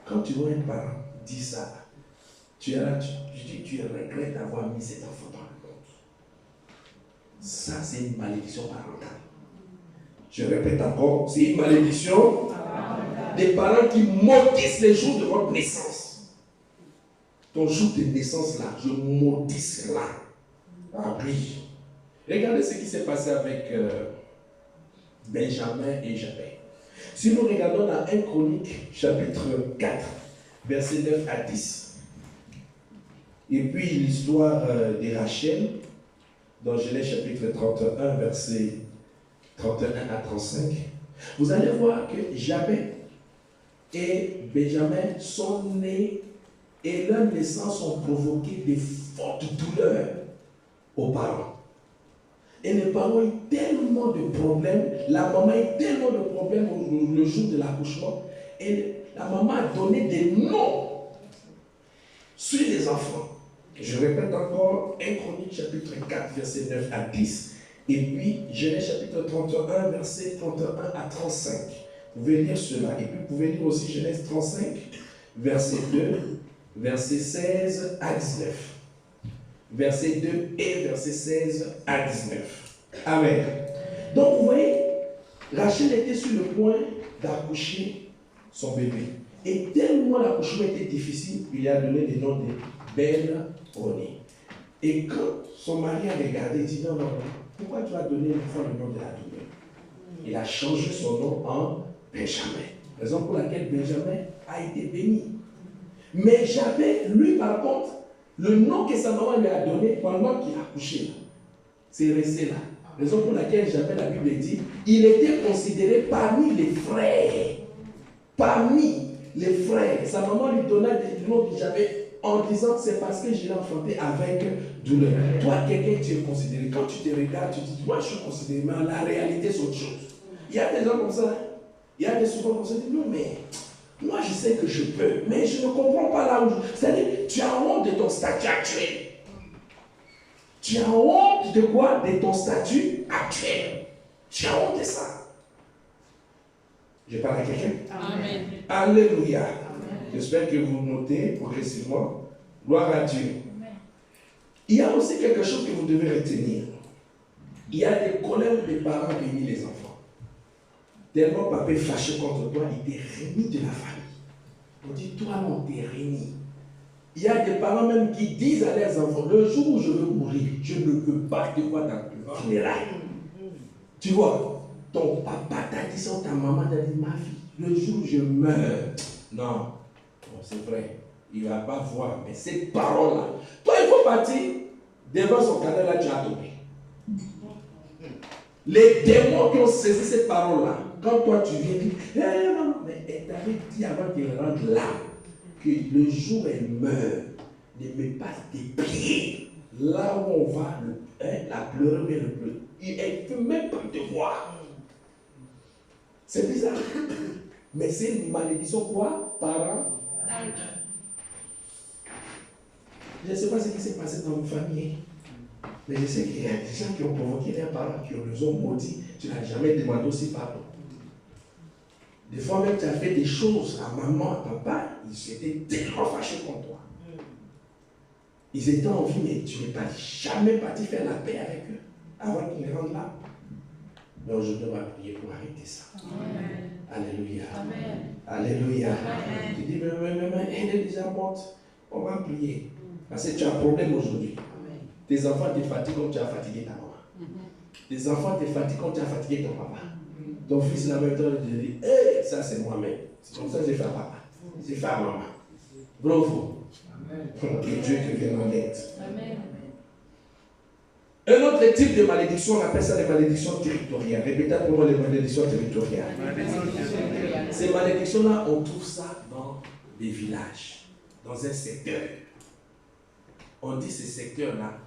Quand tu vois un parent dire ça, tu regrettes d'avoir mis cet enfant dans le monde. Ça, c'est une malédiction parentale. Je répète encore, c'est une malédiction des parents qui maudissent les jours de votre naissance. Ton jour de naissance là, je maudis cela. Ah oui. Regardez ce qui s'est passé avec Benjamin et Jabez. Si nous regardons dans 1 Chronique, chapitre 4, versets 9 à 10, et puis l'histoire de Rachel, dans Genèse chapitre 31, versets 31 à 35, vous allez voir que Jabez et Benjamin sont nés et leurs naissances ont provoqué des fortes douleurs aux parents. Et les parents ont eu tellement de problèmes, la maman a eu tellement de problèmes le jour de l'accouchement, et la maman a donné des noms sur les enfants. Je répète encore, 1 Chronique chapitre 4, verset 9 à 10, et puis Genèse chapitre 31, verset 31 à 35. Vous pouvez lire cela, et puis vous pouvez lire aussi Genèse 35, verset 2, verset 16 à 19. Verset 2 et verset 16 à 19. Amen. Donc vous voyez, Rachel était sur le point d'accoucher son bébé. Et tellement l'accouchement était difficile, il lui a donné le nom de Ben-Oni. Et quand son mari a regardé, il dit non, pourquoi tu as donné l'enfant le nom de la douleur? Il a changé son nom en Benjamin. Raison pour laquelle Benjamin a été béni. Mais Jabez, lui par contre, le nom que sa maman lui a donné pendant qu'il a accouché, c'est resté là. Raison pour laquelle Jabez, la Bible dit, il était considéré parmi les frères. Parmi les frères. Sa maman lui donna le nom de Jabez en disant, c'est parce que je l'ai enfanté avec douleur. Toi, quelqu'un, tu es considéré. Quand tu te regardes, tu te dis, moi je suis considéré, mais la réalité c'est autre chose. Il y a des gens comme ça. Il y a des souvent comme ça, qui disent, non mais... moi, je sais que je peux, mais je ne comprends pas là où je... C'est-à-dire, tu as honte de ton statut actuel. Tu as honte de quoi? De ton statut actuel. Tu as honte de ça. Je parle à quelqu'un? Amen. Alléluia. Amen. J'espère que vous notez progressivement. Gloire à Dieu. Amen. Il y a aussi quelque chose que vous devez retenir. Il y a des colères des parents bénis les enfants. Tellement papa est fâché contre toi, il t'est remis de la famille. On dit, toi non, t'es remis. Il y a des parents même qui disent à leurs enfants, le jour où je veux mourir, je ne veux pas te voir dans le funérail. Tu vois, ton papa t'a dit ça, ta maman t'a dit, ma fille, le jour où je meurs, non, c'est vrai, il ne va pas voir, mais ces paroles-là, toi il faut partir devant son cadavre, là tu as tombé. Les démons qui ont saisi ces paroles-là, quand toi tu viens dire, non, mais elle t'avait dit avant qu'elle rentre là, que le jour où elle meurt, ne met pas tes pieds là où on va la pleurer, mais le pleurer. Elle ne peut même pas te voir. C'est bizarre. Mais c'est une malédiction quoi? Parents. Je ne sais pas ce qui s'est passé dans votre famille. Mais je sais qu'il y a des gens qui ont provoqué leurs parents, qui les ont maudits. Tu n'as jamais demandé aussi pardon. Des fois même tu as fait des choses à maman, à papa, ils étaient tellement fâchés contre toi. Ils étaient en vie, mais tu n'es pas jamais parti faire la paix avec eux avant qu'ils rentrent là. Mais aujourd'hui, on va prier pour arrêter ça. Amen. Alléluia. Amen. Alléluia. Amen. Tu dis, mais elle est déjà morte. On va prier. Parce que tu as un problème aujourd'hui. Tes enfants te fatiguent comme tu as fatigué ta maman. Tes enfants te fatiguent comme tu as fatigué ton papa. Ton fils, la même temps, il dit, hey, ça c'est moi-même. C'est comme ça que j'ai fait à papa. J'ai fait à maman. Bravo. Que Dieu te vienne en aide. Amen. Un autre type de malédiction, on appelle ça les malédictions territoriales. Répétez pour moi les malédictions territoriales. Ces malédictions-là, on trouve ça dans des villages, dans un secteur. On dit ces secteurs-là,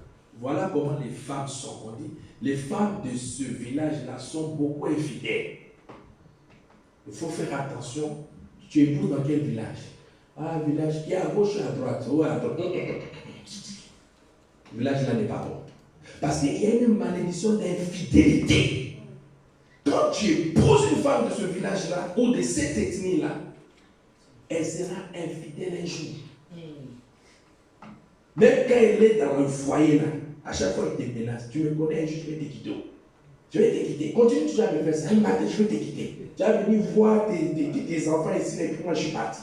voilà comment les femmes sont. On dit, les femmes de ce village-là sont beaucoup infidèles. Il faut faire attention. Tu épouses dans quel village? Ah, village qui est à gauche et à droite. Ouais, à droite. Le village là n'est pas bon. Parce qu'il y a une malédiction d'infidélité. Quand tu épouses une femme de ce village-là ou de cette ethnie-là, elle sera infidèle un jour. Même quand elle est dans le foyer, là, à chaque fois qu'elle te menace, tu me connais un jour, je vais te quitter. Je vais te quitter. Continue toujours à me faire ça. Un matin, je vais te quitter. Tu vas venir voir tes enfants ici, et puis moi, je suis parti.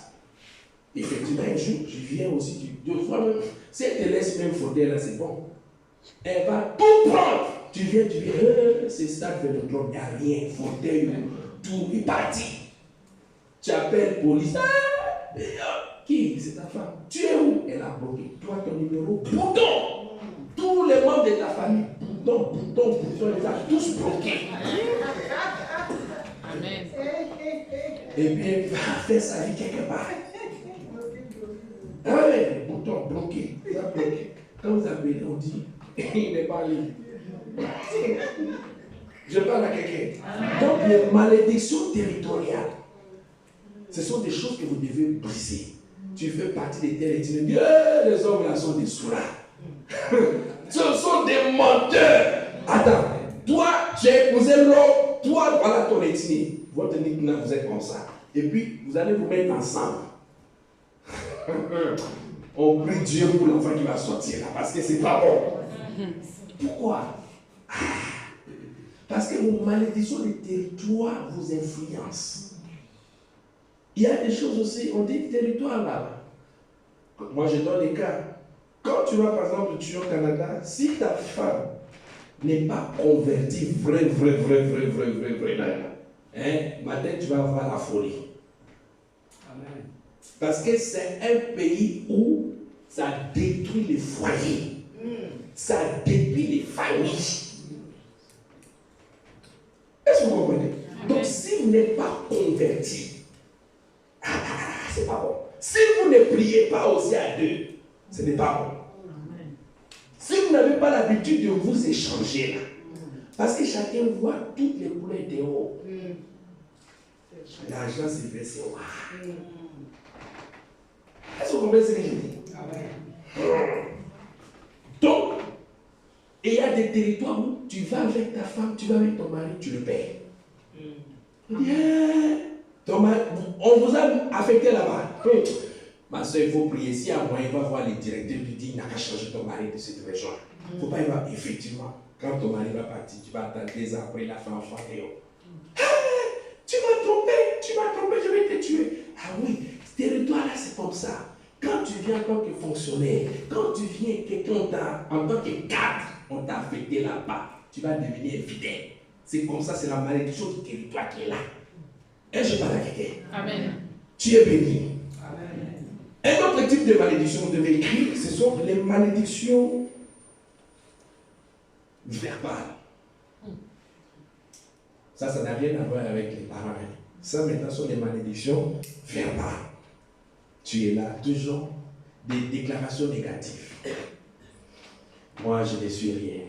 Effectivement, un jour, je viens aussi. Deux fois même. Si elle te laisse même fauteuil là, c'est bon. Elle va tout prendre. Tu viens, c'est stade vers le club, il n'y a rien. Fauteuil, tout est parti. Tu appelles police. Qui? C'est ta femme. Tu es où? Elle a bloqué. Toi, ton numéro, bouton. Tous les membres de ta famille, bouton, les a tous bloqués. Amen. Et puis, elle va faire sa vie quelque part. Ah ouais, bouton bloqué. Quand vous appelez, on dit, il n'est pas libre. Je parle à quelqu'un. Donc, les malédictions territoriales, ce sont des choses que vous devez briser. Tu fais partie des terres et tu dis, les hommes là sont des soulards. Ce sont des menteurs. Attends, toi, tu as épousé l'homme, toi, voilà ton ethnie. Votre ethnie, vous êtes comme ça. Et puis, vous allez vous mettre ensemble. On prie Dieu pour l'enfant qui va sortir là, parce que c'est pas bon. Pourquoi? Parce que vos malédictions des territoires vous influencent. Il y a des choses aussi, on dit territoire là. Moi je donne des cas. Quand tu vas par exemple tuer au Canada, si ta femme n'est pas convertie, vrai, matin tu vas avoir la folie. Amen. Parce que c'est un pays où ça détruit les foyers, ça détruit les familles. Est-ce que vous comprenez? Donc si vous n'êtes pas converti, c'est pas bon. Si vous ne priez pas aussi à deux, ce n'est pas bon. Si vous n'avez pas l'habitude de vous échanger là, parce que chacun voit toutes les couleurs dehors. L'argent c'est versé. Est-ce que vous comprenez ce que je dis? Donc, il y a des territoires où tu vas avec ta femme, tu vas avec ton mari, tu le payes. On vous a affecté là-bas. Ma soeur, il faut prier. Si à moyen, il va voir les directeurs, lui dire, il n'a qu'à changer ton mari de cette région. Il ne faut pas y voir. Effectivement, quand ton mari va partir, tu vas attendre 2 ans après, il a fait un enfant et tu m'as trompé, je vais te tuer. Ah oui, ce territoire-là, c'est comme ça. Quand tu viens en tant que fonctionnaire, quand tu viens quelqu'un en tant que cadre, on t'a affecté là-bas, tu vas devenir fidèle. C'est comme ça, c'est la malédiction du territoire qui est là. Et je parle à quelqu'un. Amen. Tu es béni. Amen. Un autre type de malédiction, vous devez écrire, ce sont les malédictions verbales. Ça n'a rien à voir avec les parents. Ça, maintenant, sont les malédictions verbales. Tu es là, toujours des déclarations négatives. Moi, je ne suis rien.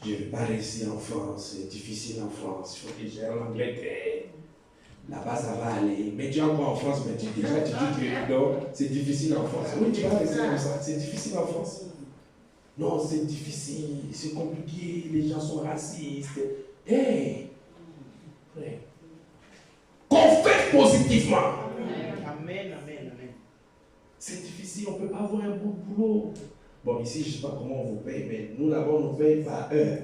Je ne vais pas réussir en France. C'est difficile en France. Il faut que j'aille en Angleterre. Là-bas, ça va aller. Mais tu es encore en France, mais tu dis que non, c'est difficile en France. Oui, tu vas rester comme ça. C'est difficile en France. Non, c'est difficile, c'est compliqué, les gens sont racistes. Hey! Confesse positivement. Amen, amen, amen. C'est difficile, on ne peut pas avoir un bon boulot. Bon, ici, je ne sais pas comment on vous paye, mais nous, là-bas, on nous paye par heure.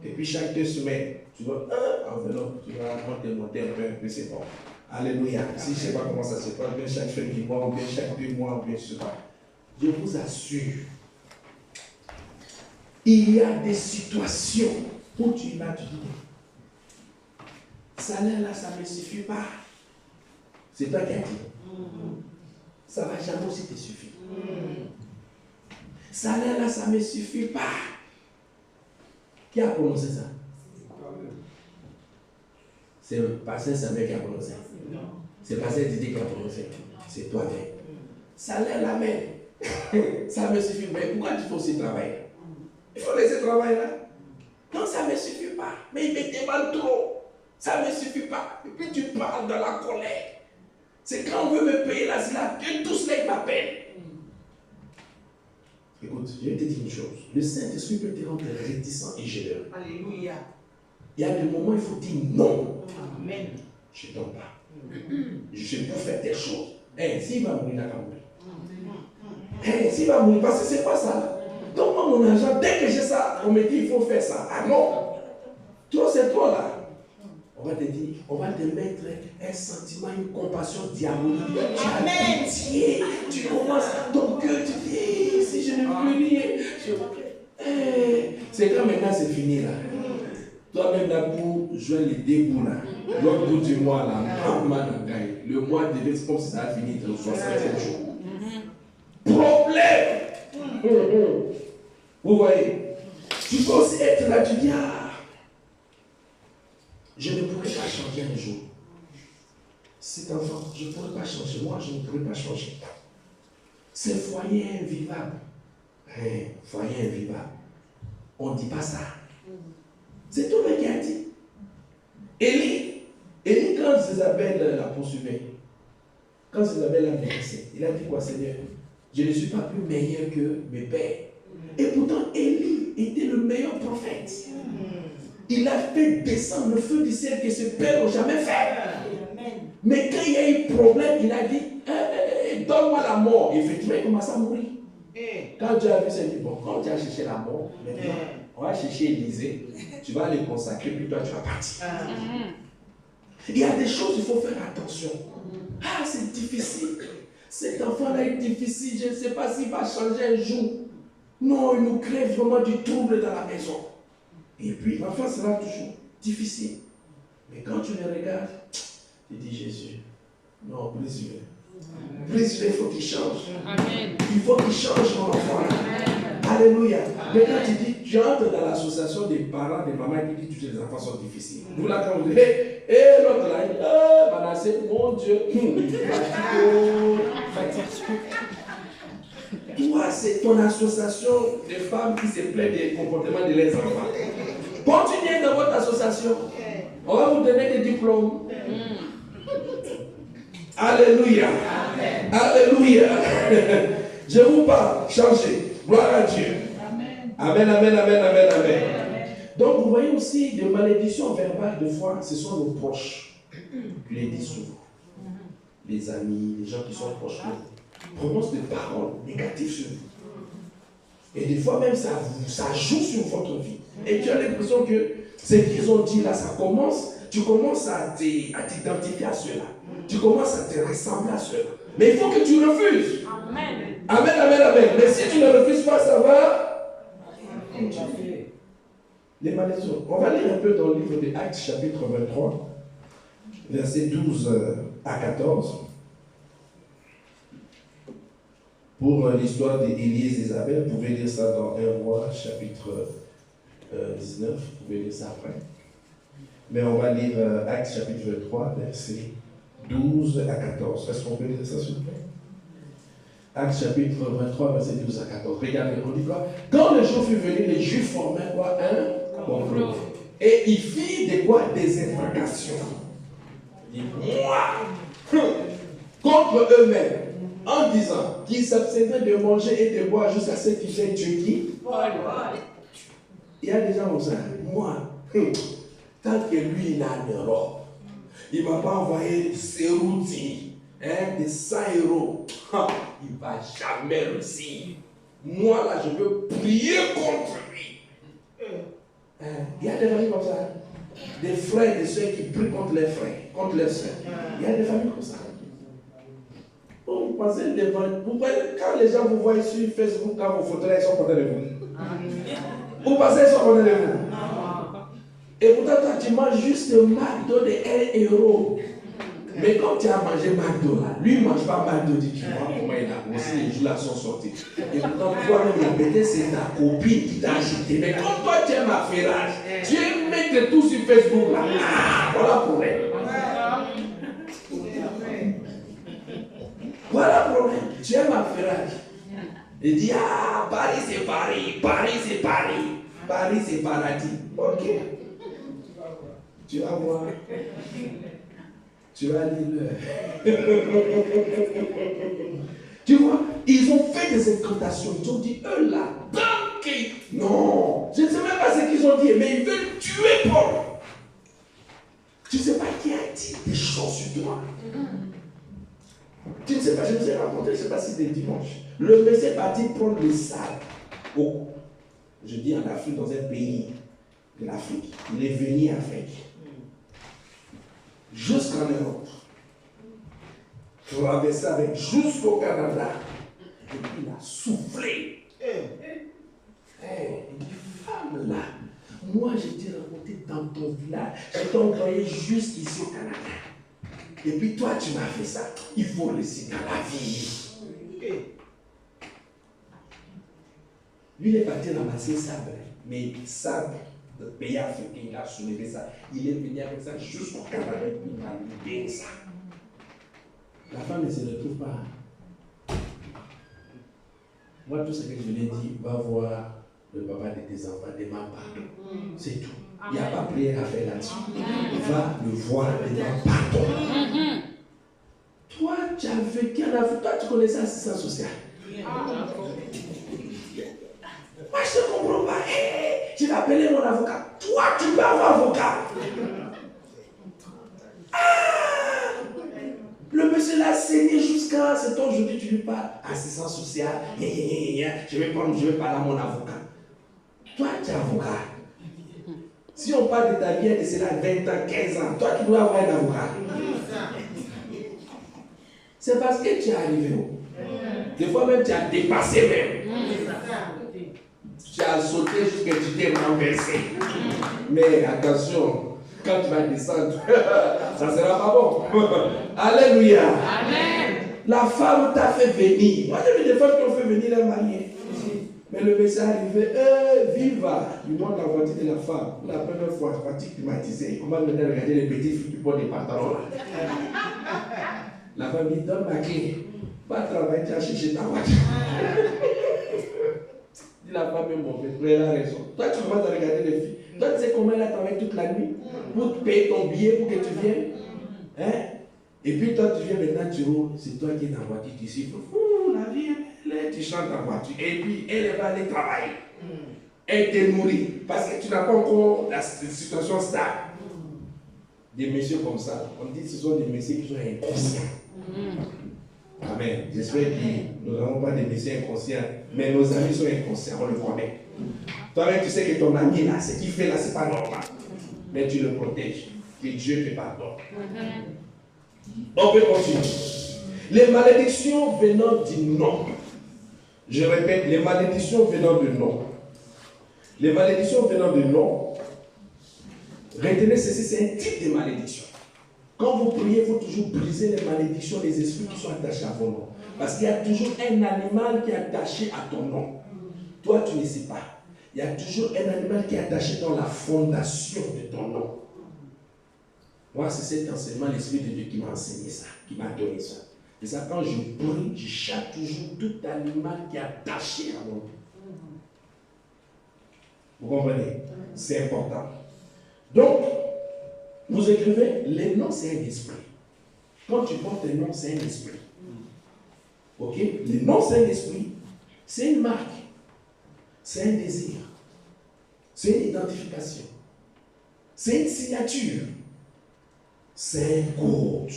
Et puis, chaque 2 semaines, tu dois enveloppe, tu vas monter un peu, c'est bon. Alléluia. Si je ne sais pas comment ça se passe, bien chaque fin du mois, ou bien chaque 2 mois, ou bien je ne sais pas. Je vous assure, il y a des situations où tu es là, tu dis, salaire là, ça ne me suffit pas. C'est toi qui as dit. Ça ne va jamais aussi te suffire. Salaire là, ça ne me suffit pas. Qui a prononcé ça? C'est le pasteur Samuel qui a prononcé. C'est le pasteur Didier qui a prononcé. C'est toi-même. Salaire là, mais ça me suffit. Mais pourquoi tu faut aussi travailler? Il faut laisser travailler là. Non, ça ne me suffit pas. Mais il me demande trop. Ça ne me suffit pas. Et puis tu parles de la colère. C'est quand on veut me payer là, c'est là que tous les m'appellent. Écoute, je vais te dire une chose. Le Saint-Esprit peut te rendre réticent et généreux. Alléluia. Il y a des moments où il faut dire non. Amen. Je ne donne pas. Je peux faire des choses. S'il va mourir, il n'a qu'à mourir. S'il va mourir, parce que c'est pas ça. Donne-moi mon argent. Dès que j'ai ça, on me dit il faut faire ça. Ah non. Toi, c'est toi là. On va te dire, on va te mettre un sentiment, une compassion diabolique. Tu as pitié. Tu commences ton cœur, tu dis, si je ne peux rien. C'est quand maintenant c'est fini là. Toi-même là pour jouer les débouts là. L'autre bout du mois là, le mois devait comme si ça a fini dans 67 jours. Problème. Vous voyez, tu peux aussi être là, tu dis, je ne pourrais pas changer un jour. Cet enfant, je ne pourrais pas changer. Moi, je ne pourrais pas changer. C'est foyer invivable. Foyer invivable. On ne dit pas ça. C'est tout le qui a dit. Élie, quand Isabelle l'a poursuivi, quand Isabelle l'a menacé, il a dit quoi, Seigneur? Je ne suis pas plus meilleur que mes pères. Et pourtant, Élie était le meilleur prophète. Il a fait descendre le feu du ciel que ses pères n'ont jamais fait. Mais quand il y a eu problème, il a dit, donne-moi la mort. Effectivement, il commence à mourir. Quand Dieu a vu ça, il dit, bon, quand tu as cherché la mort, maintenant, on va chercher Élisée, tu vas les consacrer, puis toi, tu vas partir. Il y a des choses, il faut faire attention. C'est difficile. Cet enfant-là est difficile, je ne sais pas s'il va changer un jour. Non, il nous crée vraiment du trouble dans la maison. Et puis, l'enfant sera toujours difficile. Mais quand tu le regardes, tu dis Jésus, non, brise-le. Brise-le, il faut qu'il change. Amen. Il faut qu'il change mon enfant. Alléluia. Mais quand tu dis, tu entres dans l'association des parents, des mamans qui disent que tous les enfants sont difficiles. Vous là, quand vous dites, l'autre là, Manassé, mon Dieu, toi, c'est ton association de femmes qui se plaignent des comportements de leurs enfants. Continuez dans votre association. On va vous donner des diplômes. Alléluia. Amen. Alléluia. Je vous parle. Changez. Gloire à Dieu. Amen, amen, amen, amen, amen. Donc, vous voyez aussi des malédictions verbales de foi, ce sont nos proches qui les disent souvent. les amis, les gens qui sont proches de vous, prononcent des paroles négatives sur vous. Et des fois même, ça joue sur votre vie. Et tu as l'impression que ce qu'ils ont dit là, tu commences à t'identifier à cela. Tu commences à te ressembler à cela. Mais il faut que tu refuses. Amen. Amen, amen, amen. Mais si tu ne refuses pas, ça va. Les malédictions. On va lire un peu dans le livre des Actes, chapitre 23, versets 12 à 14. Pour l'histoire d'Élie et Isabelle, vous pouvez lire ça dans 1 roi, chapitre 19. Vous pouvez lire ça après. Mais on va lire Actes, chapitre 23, versets 12 à 14. Est-ce qu'on peut lire ça, s'il vous plaît? Actes chapitre 23, verset 12 à 14. Regardez, on dit quoi? Quand le jour fut venu, les Juifs formèrent quoi? Un complot. Et ils firent des quoi? Des invocations. Contre eux-mêmes, en disant qu'ils s'abstiendraient de manger et de boire jusqu'à ce qu'ils aient Dieu qui? Il y a des gens comme ça. Moi, tant que lui, il a une robe, il ne m'a pas envoyé ses routines. Des 100 euros, il ne va jamais réussir. Moi, là, je veux prier contre lui. Il y a des familles comme ça. Des frères et des soeurs qui prient contre les frères, contre les soeurs. Il y a des familles comme ça. Vous pensez quand les gens vous voient sur Facebook, quand vos photos, ils sont contents de vous. Vous pensez qu'ils sont contents de vous. Et pourtant, toi, tu manges juste un McDo de 1 euro. Mais quand tu as mangé McDo là, lui ne mange pas McDo, tu vois comment il a aussi, les jours là sont sortis. Et pourtant, toi-même, peut-être c'est ta copine qui t'a acheté. Mais quand toi tu aimes ma ferrage, tu aimes mettre tout sur Facebook là. Voilà le problème. Voilà le problème. Tu aimes ma ferrage. Il dit, Paris c'est Paris, Paris c'est Paris, Paris c'est paradis. Ok. Tu vas voir. Tu vas lire. Tu vois, ils ont fait des incantations. Ils ont dit, eux là, non, je ne sais même pas ce qu'ils ont dit, mais ils veulent tuer Paul. Tu ne sais pas qui a dit des choses sur toi. Tu ne sais pas, je vous ai raconté, je ne sais pas si c'était dimanche. Le monsieur est parti prendre le sable. Je dis en Afrique, dans un pays de l'Afrique. Il est venu en Afrique. Jusqu'en Europe, traversé avec jusqu'au Canada, et puis il a soufflé. Il dit, femme là, moi je t'ai rencontré dans ton village, je t'ai envoyé juste ici au Canada. Et puis toi tu m'as fait ça, il faut réussir dans la vie. Lui il est parti ramasser sable, mais sable. Le pays africain, il a soulevé ça. Il est venu avec ça jusqu'au Canada et puis il m'a libéré ça. La femme ne se retrouve pas. Moi, tout ce que je lui ai dit, va voir le papa de tes enfants, demande pardon. C'est tout. Il n'y a pas prière à faire là-dessus. Va le voir, demande pardon. Toi, tu as vécu en Afrique, toi, tu connais ça, assistance sociale. Moi, je ne comprends pas. Je vais appeler mon avocat. Toi, tu peux avoir avocat. Le monsieur l'a saigné jusqu'à cet aujourd'hui, tu lui parles. Assistance sociale. Je vais parler à mon avocat. Toi, tu es avocat. Si on parle de ta vie, de cela 20 ans, 15 ans, toi, tu dois avoir un avocat. C'est parce que tu es arrivé. Des fois même, tu as dépassé même. Tu as sauté jusqu'à ce que tu t'es renversé. Mais attention, quand tu vas descendre, ça ne sera pas bon. Alléluia. Amen. La femme t'a fait venir. Moi, j'ai vu des femmes qui ont fait venir leur mariée. Mais le message est arrivé, viva. Du monde la voiture de la femme. La première fois, voiture climatisée. Comment maintenant regarder les petites filles qui portent des pantalons là. La femme dit, donne ma clé. Va travailler, tu as cherché ta voiture. Dit la femme est mauvaise, elle a raison. Toi, tu commences à regarder les filles. Toi, tu sais comment elle a travaillé toute la nuit pour te payer ton billet pour que tu viennes. Hein? Et puis toi, tu viens maintenant, tu roules. C'est toi qui es dans la voiture, tu siffles. La vie est belle. Tu chantes ta voiture. Et puis, elle va aller travailler. Elle te nourrit. Parce que tu n'as pas encore la situation stable. Des messieurs comme ça, on dit que ce sont des messieurs qui sont inconscients. Amen. J'espère que nous n'avons pas des messieurs inconscients, mais nos amis sont inconscients, on le connaît. Toi-même, tu sais que ton ami là, ce qu'il fait là, c'est pas normal. Mais tu le protèges. Que Dieu te pardonne. On peut continuer. Les malédictions venant du nom. Je répète, les malédictions venant du nom. Les malédictions venant du nom. Retenez ceci, c'est un type de malédiction. Quand vous priez, il faut toujours briser les malédictions, les esprits qui sont attachés à vos noms. Parce qu'il y a toujours un animal qui est attaché à ton nom. Toi, tu ne sais pas. Il y a toujours un animal qui est attaché dans la fondation de ton nom. Moi, c'est cet enseignement, l'Esprit de Dieu qui m'a enseigné ça, qui m'a donné ça. Et ça, quand je prie, je chasse toujours tout animal qui est attaché à mon nom. Vous comprenez? C'est important. Donc, vous écrivez, les noms, c'est un esprit. Quand tu portes un nom, c'est un esprit. Ok? Les noms, c'est un esprit. C'est une marque. C'est un désir. C'est une identification. C'est une signature. C'est un code.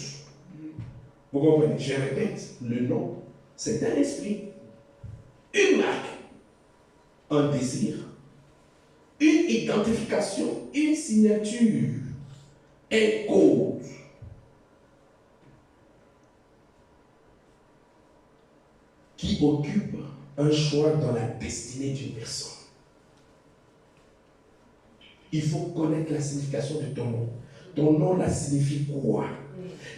Vous comprenez? Je répète, le nom, c'est un esprit. Une marque. Un désir. Une identification. Une signature. Un code. Qui occupe un choix dans la destinée d'une personne. Il faut connaître la signification de ton nom. Ton nom, la signifie quoi?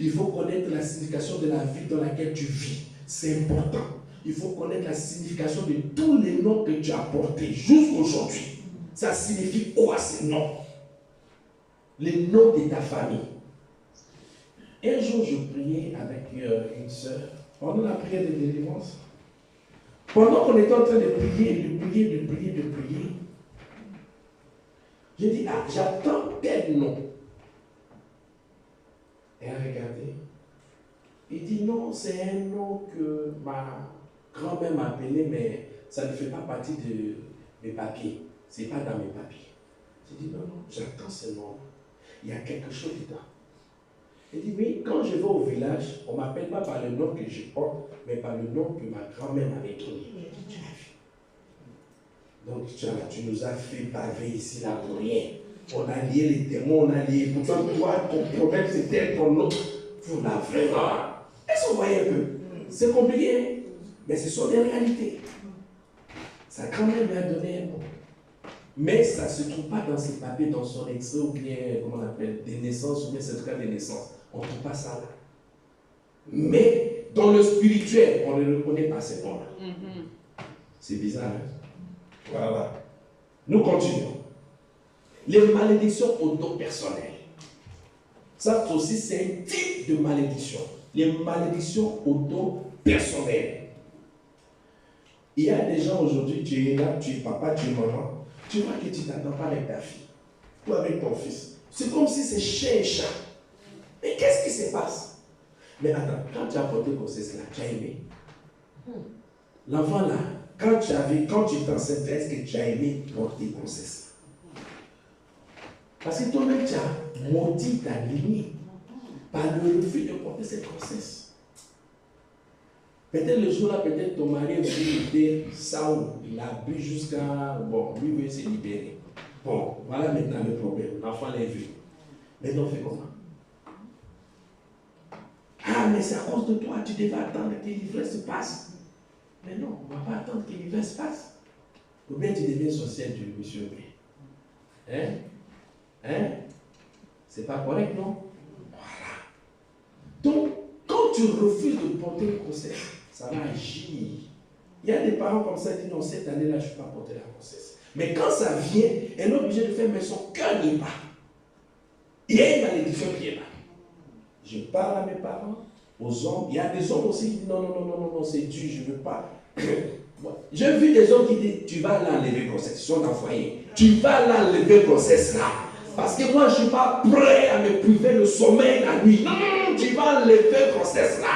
Il faut connaître la signification de la vie dans laquelle tu vis. C'est important. Il faut connaître la signification de tous les noms que tu as portés jusqu'aujourd'hui. Ça signifie quoi ces noms? Les noms de ta famille. Un jour, je priais avec une sœur pendant la prière de délivrance. Pendant qu'on était en train de prier, j'ai dit, ah, j'attends tel nom. Elle a regardé. Il dit, non, c'est un nom que ma grand-mère m'a appelé, mais ça ne fait pas partie de mes papiers. Ce n'est pas dans mes papiers. J'ai dit, non, j'attends ce nom. Il y a quelque chose dedans. Il dit, oui, quand je vais au village, on ne m'appelle pas par le nom que je porte, mais par le nom que ma grand-mère m'avait donné. Donc, tu nous as fait baver ici là pour rien. On a lié les témoins, on a lié. Pourtant, toi, ton problème, c'était ton nom. Vous l'avez vraiment. Est-ce que vous voyez un peu? C'est compliqué, hein? Mais ce sont des réalités. Sa grand-mère lui a donné un nom. Mais ça ne se trouve pas dans ses papiers, dans son extrait, ou bien, comment on appelle, des naissances, ou bien certificat de naissance. On ne trouve pas ça là. Mais dans le spirituel, on ne reconnaît pas ces noms-là. C'est bizarre, hein? Voilà. Nous continuons. Les malédictions auto-personnelles. Ça aussi, c'est un type de malédiction. Les malédictions auto-personnelles. Il y a des gens aujourd'hui, tu es là, tu es papa, tu es maman. Tu vois que tu ne t'attends pas avec ta fille ou avec ton fils. C'est comme si c'est chien et chat. Mais qu'est-ce qui se passe? Mais attends, quand tu as porté grossesse là, tu as aimé. L'enfant là, quand tu t'enceintes, est-ce que tu as aimé porter grossesse? Parce que toi-même, tu as maudit ta lignée par le refus de porter cette grossesse. Peut-être le jour-là, peut-être ton mari a été Saoul. Il a bu jusqu'à... Bon, lui veut se libérer. Bon, voilà maintenant le problème. L'enfant l'a vu. Maintenant, on fait comment? Ah, mais c'est à cause de toi, tu devais attendre que l'ivresse se passe. Mais non, on ne va pas attendre que l'ivresse passe. Ou bien tu deviens sorcière du monsieur B. Hein? Hein? C'est pas correct, non? Voilà. Donc, quand tu refuses de porter une grossesse, ça va agir. Il y a des parents comme ça qui disent non, cette année-là, je ne vais pas porter la grossesse. Mais quand ça vient, elle est obligée de faire, mais son cœur n'y est pas. Il y a une malédiction qui est là. Je parle à mes parents, aux hommes. Il y a des hommes aussi qui disent non, c'est Dieu, je ne veux pas. J'ai vu des hommes qui disent tu vas l'enlever grossesse, ils sont dans le foyer. Tu vas l'enlever grossesse là. Parce que moi, je ne suis pas prêt à me priver le sommeil la nuit. Non, tu vas enlever grossesse là.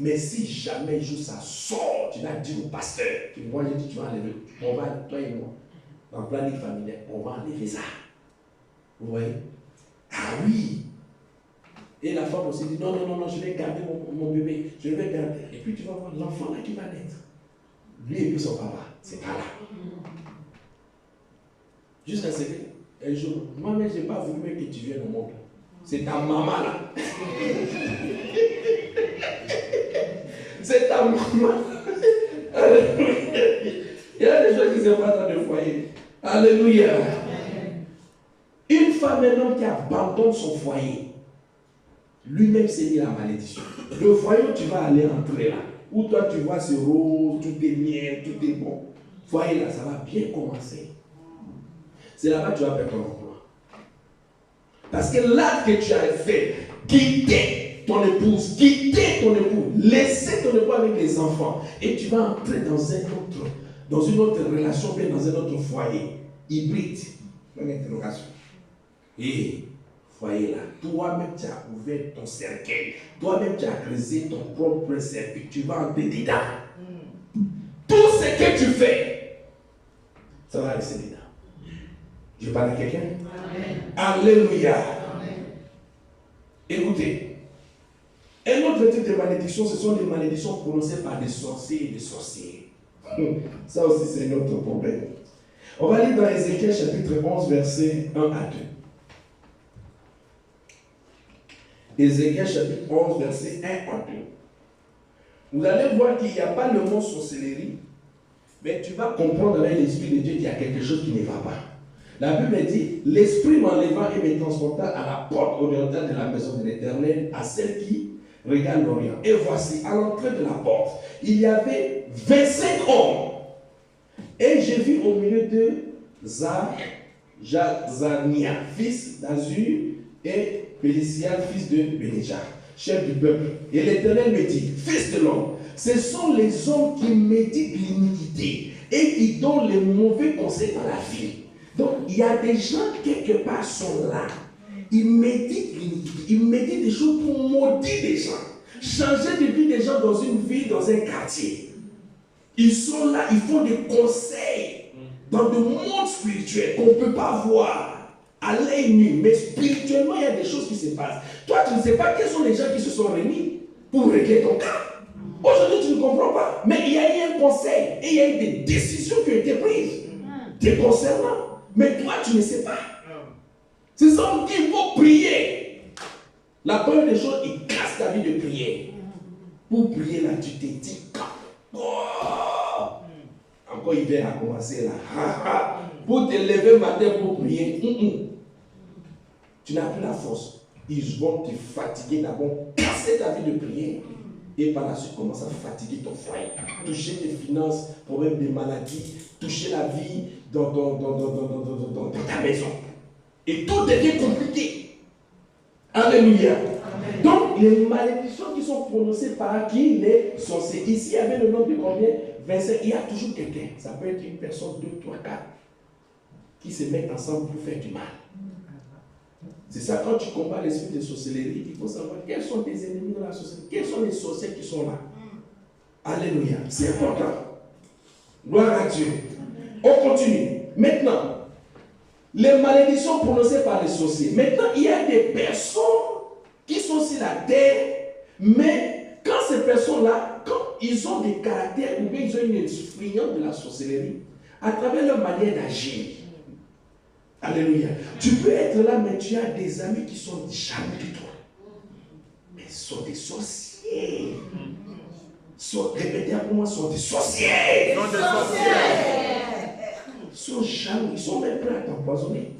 Mais si jamais jour ça sort, tu vas dire au pasteur que moi j'ai dit tu vas enlever. On va, toi et moi, dans le planning familial, on va enlever ça. Vous voyez? Ah oui. Et la femme aussi dit, non, non, non, non, je vais garder mon bébé, je vais garder. Et puis tu vas voir l'enfant là qui va naître. Lui et puis son papa, c'est pas là. Jusqu'à ce qu'un jour, moi-même, je n'ai pas voulu que tu viennes au monde. C'est ta maman là. C'est ta maman. Il y a des choses qui se passent dans le foyer. Alléluia. Une femme, un homme qui abandonne son foyer, lui-même s'est mis la malédiction. Le foyer où tu vas aller entrer là, où toi tu vois c'est rose, tout est miel, tout est bon. Foyer là, ça va bien commencer. C'est là-bas que tu vas perdre ton emploi. Parce que l'acte que tu as fait, quitter ton épouse, quitter ton époux, laisser ton époux avec les enfants, et tu vas entrer dans une autre relation, bien dans un autre foyer, hybride. Une interrogation. Et foyer là, toi-même tu as ouvert ton cercueil, toi-même tu as creusé ton propre cercueil, tu vas entrer dedans. Tout ce que tu fais, ça va rester dedans. Je parle à quelqu'un? Alléluia. Amen. Écoutez, un autre type de malédiction, ce sont les malédictions prononcées par des sorciers et des sorciers. Ça aussi, c'est un autre problème. On va lire dans Ézéchiel chapitre 11, versets 1 à 2. Ézéchiel chapitre 11, verset 1 à 2. Vous allez voir qu'il n'y a pas le mot sorcellerie, mais tu vas comprendre avec l'Esprit de Dieu qu'il y a quelque chose qui ne va pas. La Bible dit, l'Esprit m'enleva et me transporta à la porte orientale de la maison de l'Éternel, à celle qui regarde l'Orient. Et voici, à l'entrée de la porte, il y avait 25 hommes. Et j'ai vu au milieu de Jazania, fils d'Azur, et Pélicial, fils de Bénéjar, chef du peuple. Et l'Éternel me dit, fils de l'homme, ce sont les hommes qui méditent l'iniquité et qui donnent les mauvais conseils dans la vie. Donc, il y a des gens quelque part sont là. Ils méditent l'iniquité. Ils méditent des choses pour maudire des gens. Changer de vie des gens dans une ville, dans un quartier. Ils sont là, ils font des conseils dans le monde spirituel qu'on ne peut pas voir à l'œil nu. Mais spirituellement, il y a des choses qui se passent. Toi, tu ne sais pas quels sont les gens qui se sont réunis pour régler ton cas. Aujourd'hui, tu ne comprends pas. Mais il y a eu un conseil et il y a eu des décisions qui ont été prises te concernant. Mais toi, tu ne sais pas. C'est ça qu'il faut prier. La première des choses, il casse ta vie de prière. Pour prier là, tu te dis, oh, encore hiver a commencé là. Pour te lever le matin pour prier, tu n'as plus la force. Ils vont te fatiguer d'abord, casser ta vie de prière. Et par la suite, commence à fatiguer ton foyer, toucher tes finances, problèmes de maladies, toucher la vie dans ta maison. Et tout devient compliqué. Alléluia. Amen. Donc, les malédictions qui sont prononcées par qui? Les sorciers. Ici, il y avait le nombre de combien? 25. Il y a toujours quelqu'un. Ça peut être une personne, 2, 3, 4, qui se mettent ensemble pour faire du mal. C'est ça, quand tu combats l'esprit de sorcellerie, il faut savoir quels sont tes ennemis dans la sorcellerie, quels sont les sorciers qui sont là. Alléluia. C'est important. Gloire à Dieu. On continue. Maintenant, les malédictions prononcées par les sorciers. Maintenant, il y a des personnes qui sont sur la terre, mais quand ces personnes-là, quand ils ont des caractères ou bien ils ont une influence de la sorcellerie, à travers leur manière d'agir. Alléluia. Tu peux être là, mais tu as des amis qui sont jaloux de toi. Mais ils sont des sorciers. Répétez pour moi, sont des sorciers. Ils sont des sorciers. Ils sont jaloux, ils sont même prêts à t'empoisonner.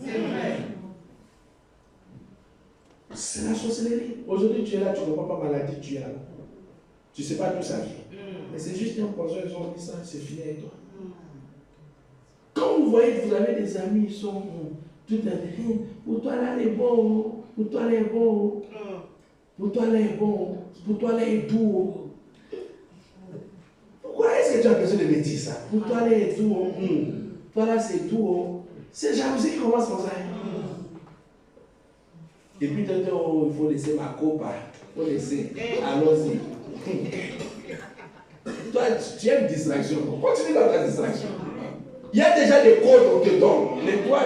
C'est la sorcellerie. Aujourd'hui, tu es là, tu ne comprends pas maladie, tu es là. Tu ne sais pas d'où ça vient. Mais c'est juste un poison, ils ont dit ça, c'est fini avec toi. Quand vous voyez que vous avez des amis, ils sont tout à fait, pour toi là, est bon, pour toi là, est bon, pour toi là, est bon, pour toi là, est doux. Pourquoi est-ce que tu as besoin de me dire ça? Pour toi là, est doux, toi là, c'est doux. C'est jalousie qui commence comme ça. Et puis, il faut laisser ma copa, il faut laisser, allons-y. Toi, tu aimes distraction, continue dans ta distraction. Il y a déjà des codes qu'on te donne. Les doigts.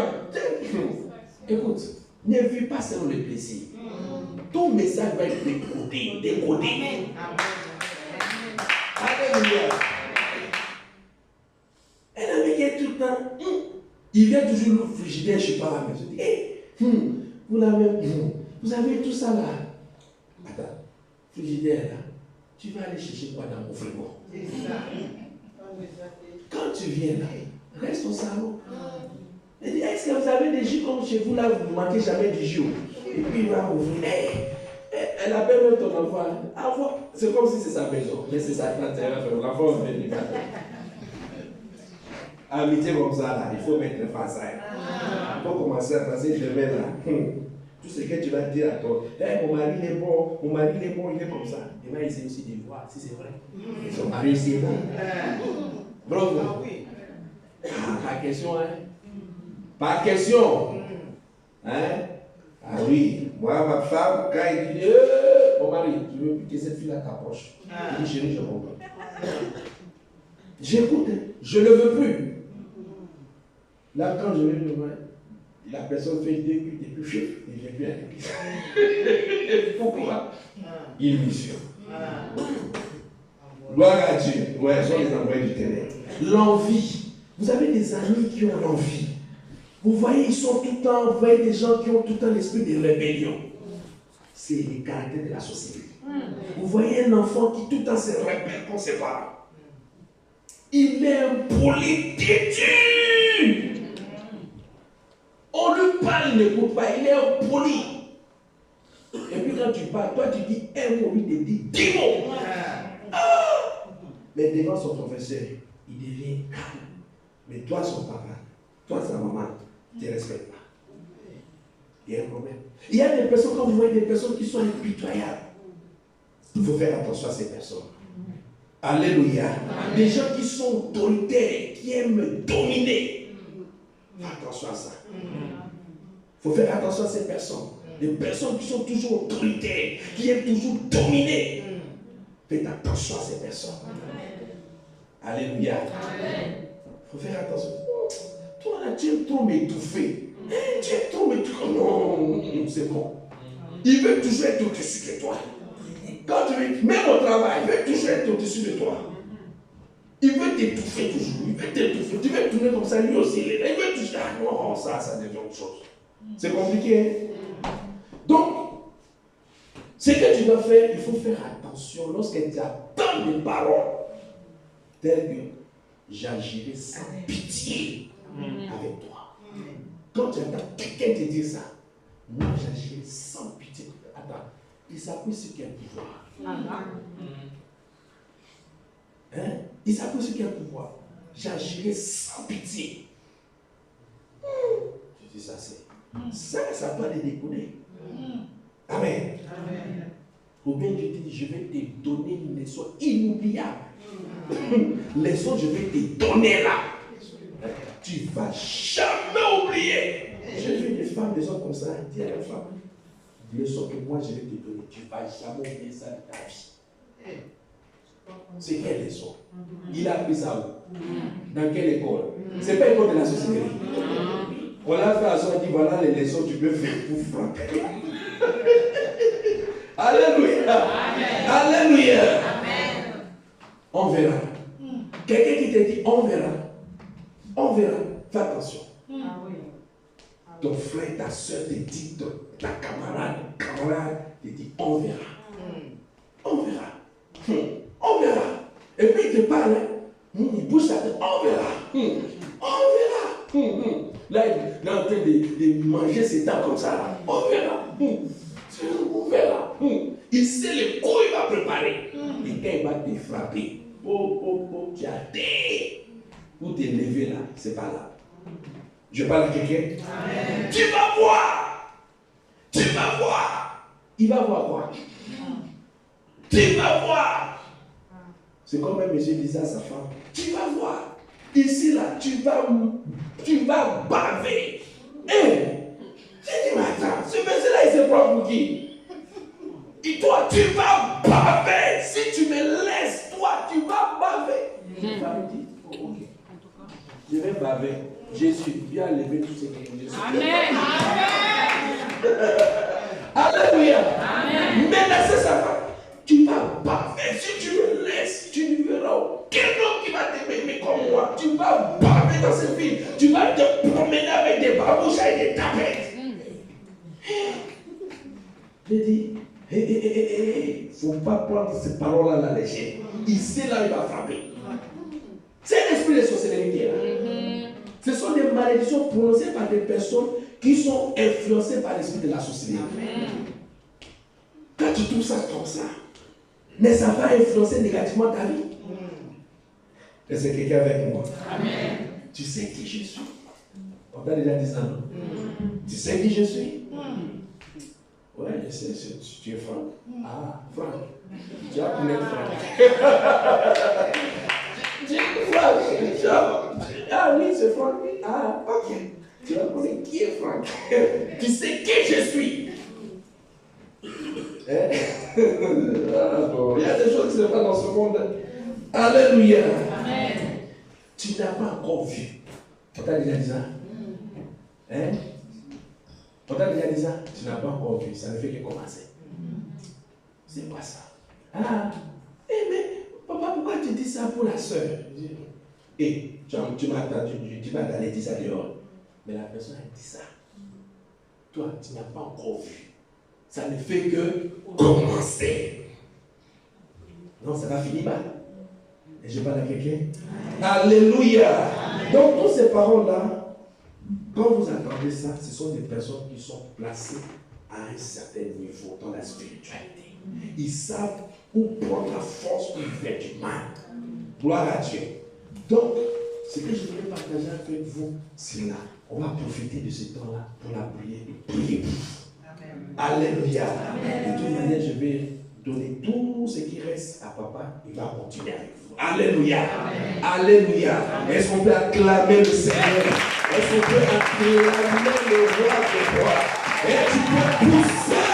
Écoute, ne vis pas selon le plaisir. ton message va être décodé. Alléluia. Un ami qui est tout le temps, il vient toujours le frigidaire, je ne sais pas la maison. Vous avez tout ça là. Attends, frigidaire là, tu vas aller chercher quoi dans mon frigo? Quand tu viens là, reste au salon. Il dit, est-ce que vous avez des jus comme chez vous là, vous ne manquez jamais du jus? Et puis il va ouvrir. Elle appelle même ton enfant. C'est comme si c'est sa maison, mais c'est sa tante. L'enfant va venir. Amitié comme ça là, il faut mettre face à elle. Il faut commencer à passer demain là. Tout ce que tu vas dire à ton, mon mari il est bon, il est comme ça. Il va essayer aussi de voir si c'est vrai. Et son mari aussi est bon. Bravo. Pas question, hein? Pas question. Hein? Ah oui, moi, ma femme, quand il dit, mon mari, je veux plus que cette fille-là t'approche. Il dit, chérie, je comprends. J'écoute, je ne veux plus. Là, quand je vais le voir, la personne fait 2 culs et puis chef, et je viens avec lui. Pourquoi? Illusion. Gloire à Dieu. Ouais, sont les envoyés du ténèbre. L'envie. Vous avez des amis qui ont l'envie. Vous voyez, ils sont tout le temps, vous voyez des gens qui ont tout le temps l'esprit de rébellion. C'est les caractères de la société. Vous voyez un enfant qui tout le temps se rébelle contre ses parents. Il est impoli, têtu. On lui parle, il n'écoute pas, il est impoli. Et puis quand tu parles, toi tu dis un mot, lui te dit 10 mots. Mais devant son professeur, il devient calme. Mais toi, son papa, toi, sa maman, tu ne respectes pas. Il y a un problème. Il y a des personnes, quand vous voyez des personnes qui sont impitoyables, il faut faire attention à ces personnes. Alléluia. Des gens qui sont autoritaires, qui aiment dominer. Fais attention à ça. Il faut faire attention à ces personnes. Des personnes qui sont toujours autoritaires, qui aiment toujours dominer. Faites attention à ces personnes. Alléluia. Il faut faire attention. Toi là, tu aimes trop m'étouffer. Tu aimes trop m'étouffer. Non, c'est bon. Il veut toujours être au-dessus de toi. Quand tu veux, même au travail, il veut toujours être au-dessus de toi. Il veut t'étouffer toujours. Il veut t'étouffer. Tu veux tourner comme ça, lui aussi. Il veut toujours. Ah non, ça devient autre chose. C'est compliqué. Hein? Donc, ce que tu dois faire, il faut faire attention lorsque tu attends des paroles telles que j'agirai sans pitié avec toi. Quand tu attends quelqu'un te dire ça, moi j'agirai sans pitié. Attends, il s'appuie sur quel pouvoir? Hein? Il s'appuie sur quel pouvoir? J'agirai sans pitié. Je dis ça, ça doit les déconner. Amen. Ou bien tu dis, je vais te donner une leçon inoubliable. Leçon, je vais te donner là. Tu ne vas jamais oublier. J'ai vu des femmes, des hommes comme ça, dire à la femme, leçon que moi je vais te donner, tu ne vas jamais oublier ça de ta vie. C'est quelle leçon? Il a appris ça où? Dans quelle école? C'est pas l'école de la société. On l'a fait à soi, dit voilà les leçons que tu peux faire pour frapper. Alléluia. Amen. Alléluia. Amen. On verra. Quelqu'un qui te dit on verra. On verra. Fais attention. Ton frère, ta soeur te dit, ta camarade te dit on verra. On verra. On verra. Et puis il te parle. Il bouge sa tête. On verra. On verra. Là, il est en train de manger ses dents comme ça. Là. On verra. On verra. Il sait les coups qu'il va préparer. Et quand il va te frapper, tu as des pour te lever là, c'est pas là. Je parle à quelqu'un. Tu vas voir. Tu vas voir. Il va voir quoi? Tu vas voir. C'est comme un monsieur disait à sa femme. Tu vas voir. Ici là, tu vas baver. J'ai dit, mais attends, ce monsieur-là, il se prend pour qui? Et toi, tu vas baver. Si tu me laisses, toi, tu vas baver. La femme dit, oh, ok. Je vais baver. Jésus, viens lever tout ce que Jésus. Amen. Alléluia. Amen. Mais laissez sa femme. Tu vas baver. Si tu me laisses, tu ne verras aucun homme qui va t'aimer comme moi. Tu vas baver dans cette ville. Tu vas te promener avec des babouches et des tapettes. Je dis, il ne faut pas prendre ces paroles-là à la légère. Ici, là, il va frapper. C'est l'esprit de sorcellerie qui est là. Ce sont des malédictions prononcées par des personnes qui sont influencées par l'esprit de la sorcellerie. Quand tu trouves ça comme ça, mais ça va influencer négativement ta vie. Est-ce que quelqu'un avec moi? Amen. Tu sais qui je suis? On t'a déjà dit ça, non? Tu sais qui je suis? Ouais, je sais, tu es Franck. Ah, Franck. Tu vas connaître Franck. Tu es Franck. Ah oui, c'est Franck. Ah, ok. Tu vas connaître qui est Franck. Tu sais qui je suis. Ah, bon. Il y a des choses qui se passent dans ce monde. Alléluia. Amen. Tu n'as pas encore vu. On t'a déjà dit ça? Hein? On t'a déjà dit ça? Tu n'as pas encore vu. Ça ne fait que commencer. C'est pas ça. Ah, mais papa, pourquoi tu dis ça pour la soeur? Tu m'as allé dire ça dehors. Mais la personne a dit ça. Toi, tu n'as pas encore vu. Ça ne fait que commencer. Non, ça va finir mal. Et je parle à quelqu'un. Alléluia. Donc, toutes ces paroles-là, quand vous entendez ça, ce sont des personnes qui sont placées à un certain niveau dans la spiritualité. Ils savent où prendre la force pour faire du mal. Gloire à Dieu. Donc, ce que je voulais partager avec vous, c'est là. On va profiter de ce temps-là pour la prière et prier pour vous. Alléluia. De toute manière, je vais donner tout ce qui reste à papa. Il va continuer avec vous. Alléluia. Amen. Alléluia. Est-ce qu'on peut acclamer le Seigneur? Est-ce qu'on peut acclamer le roi des rois? Et tu peux pousser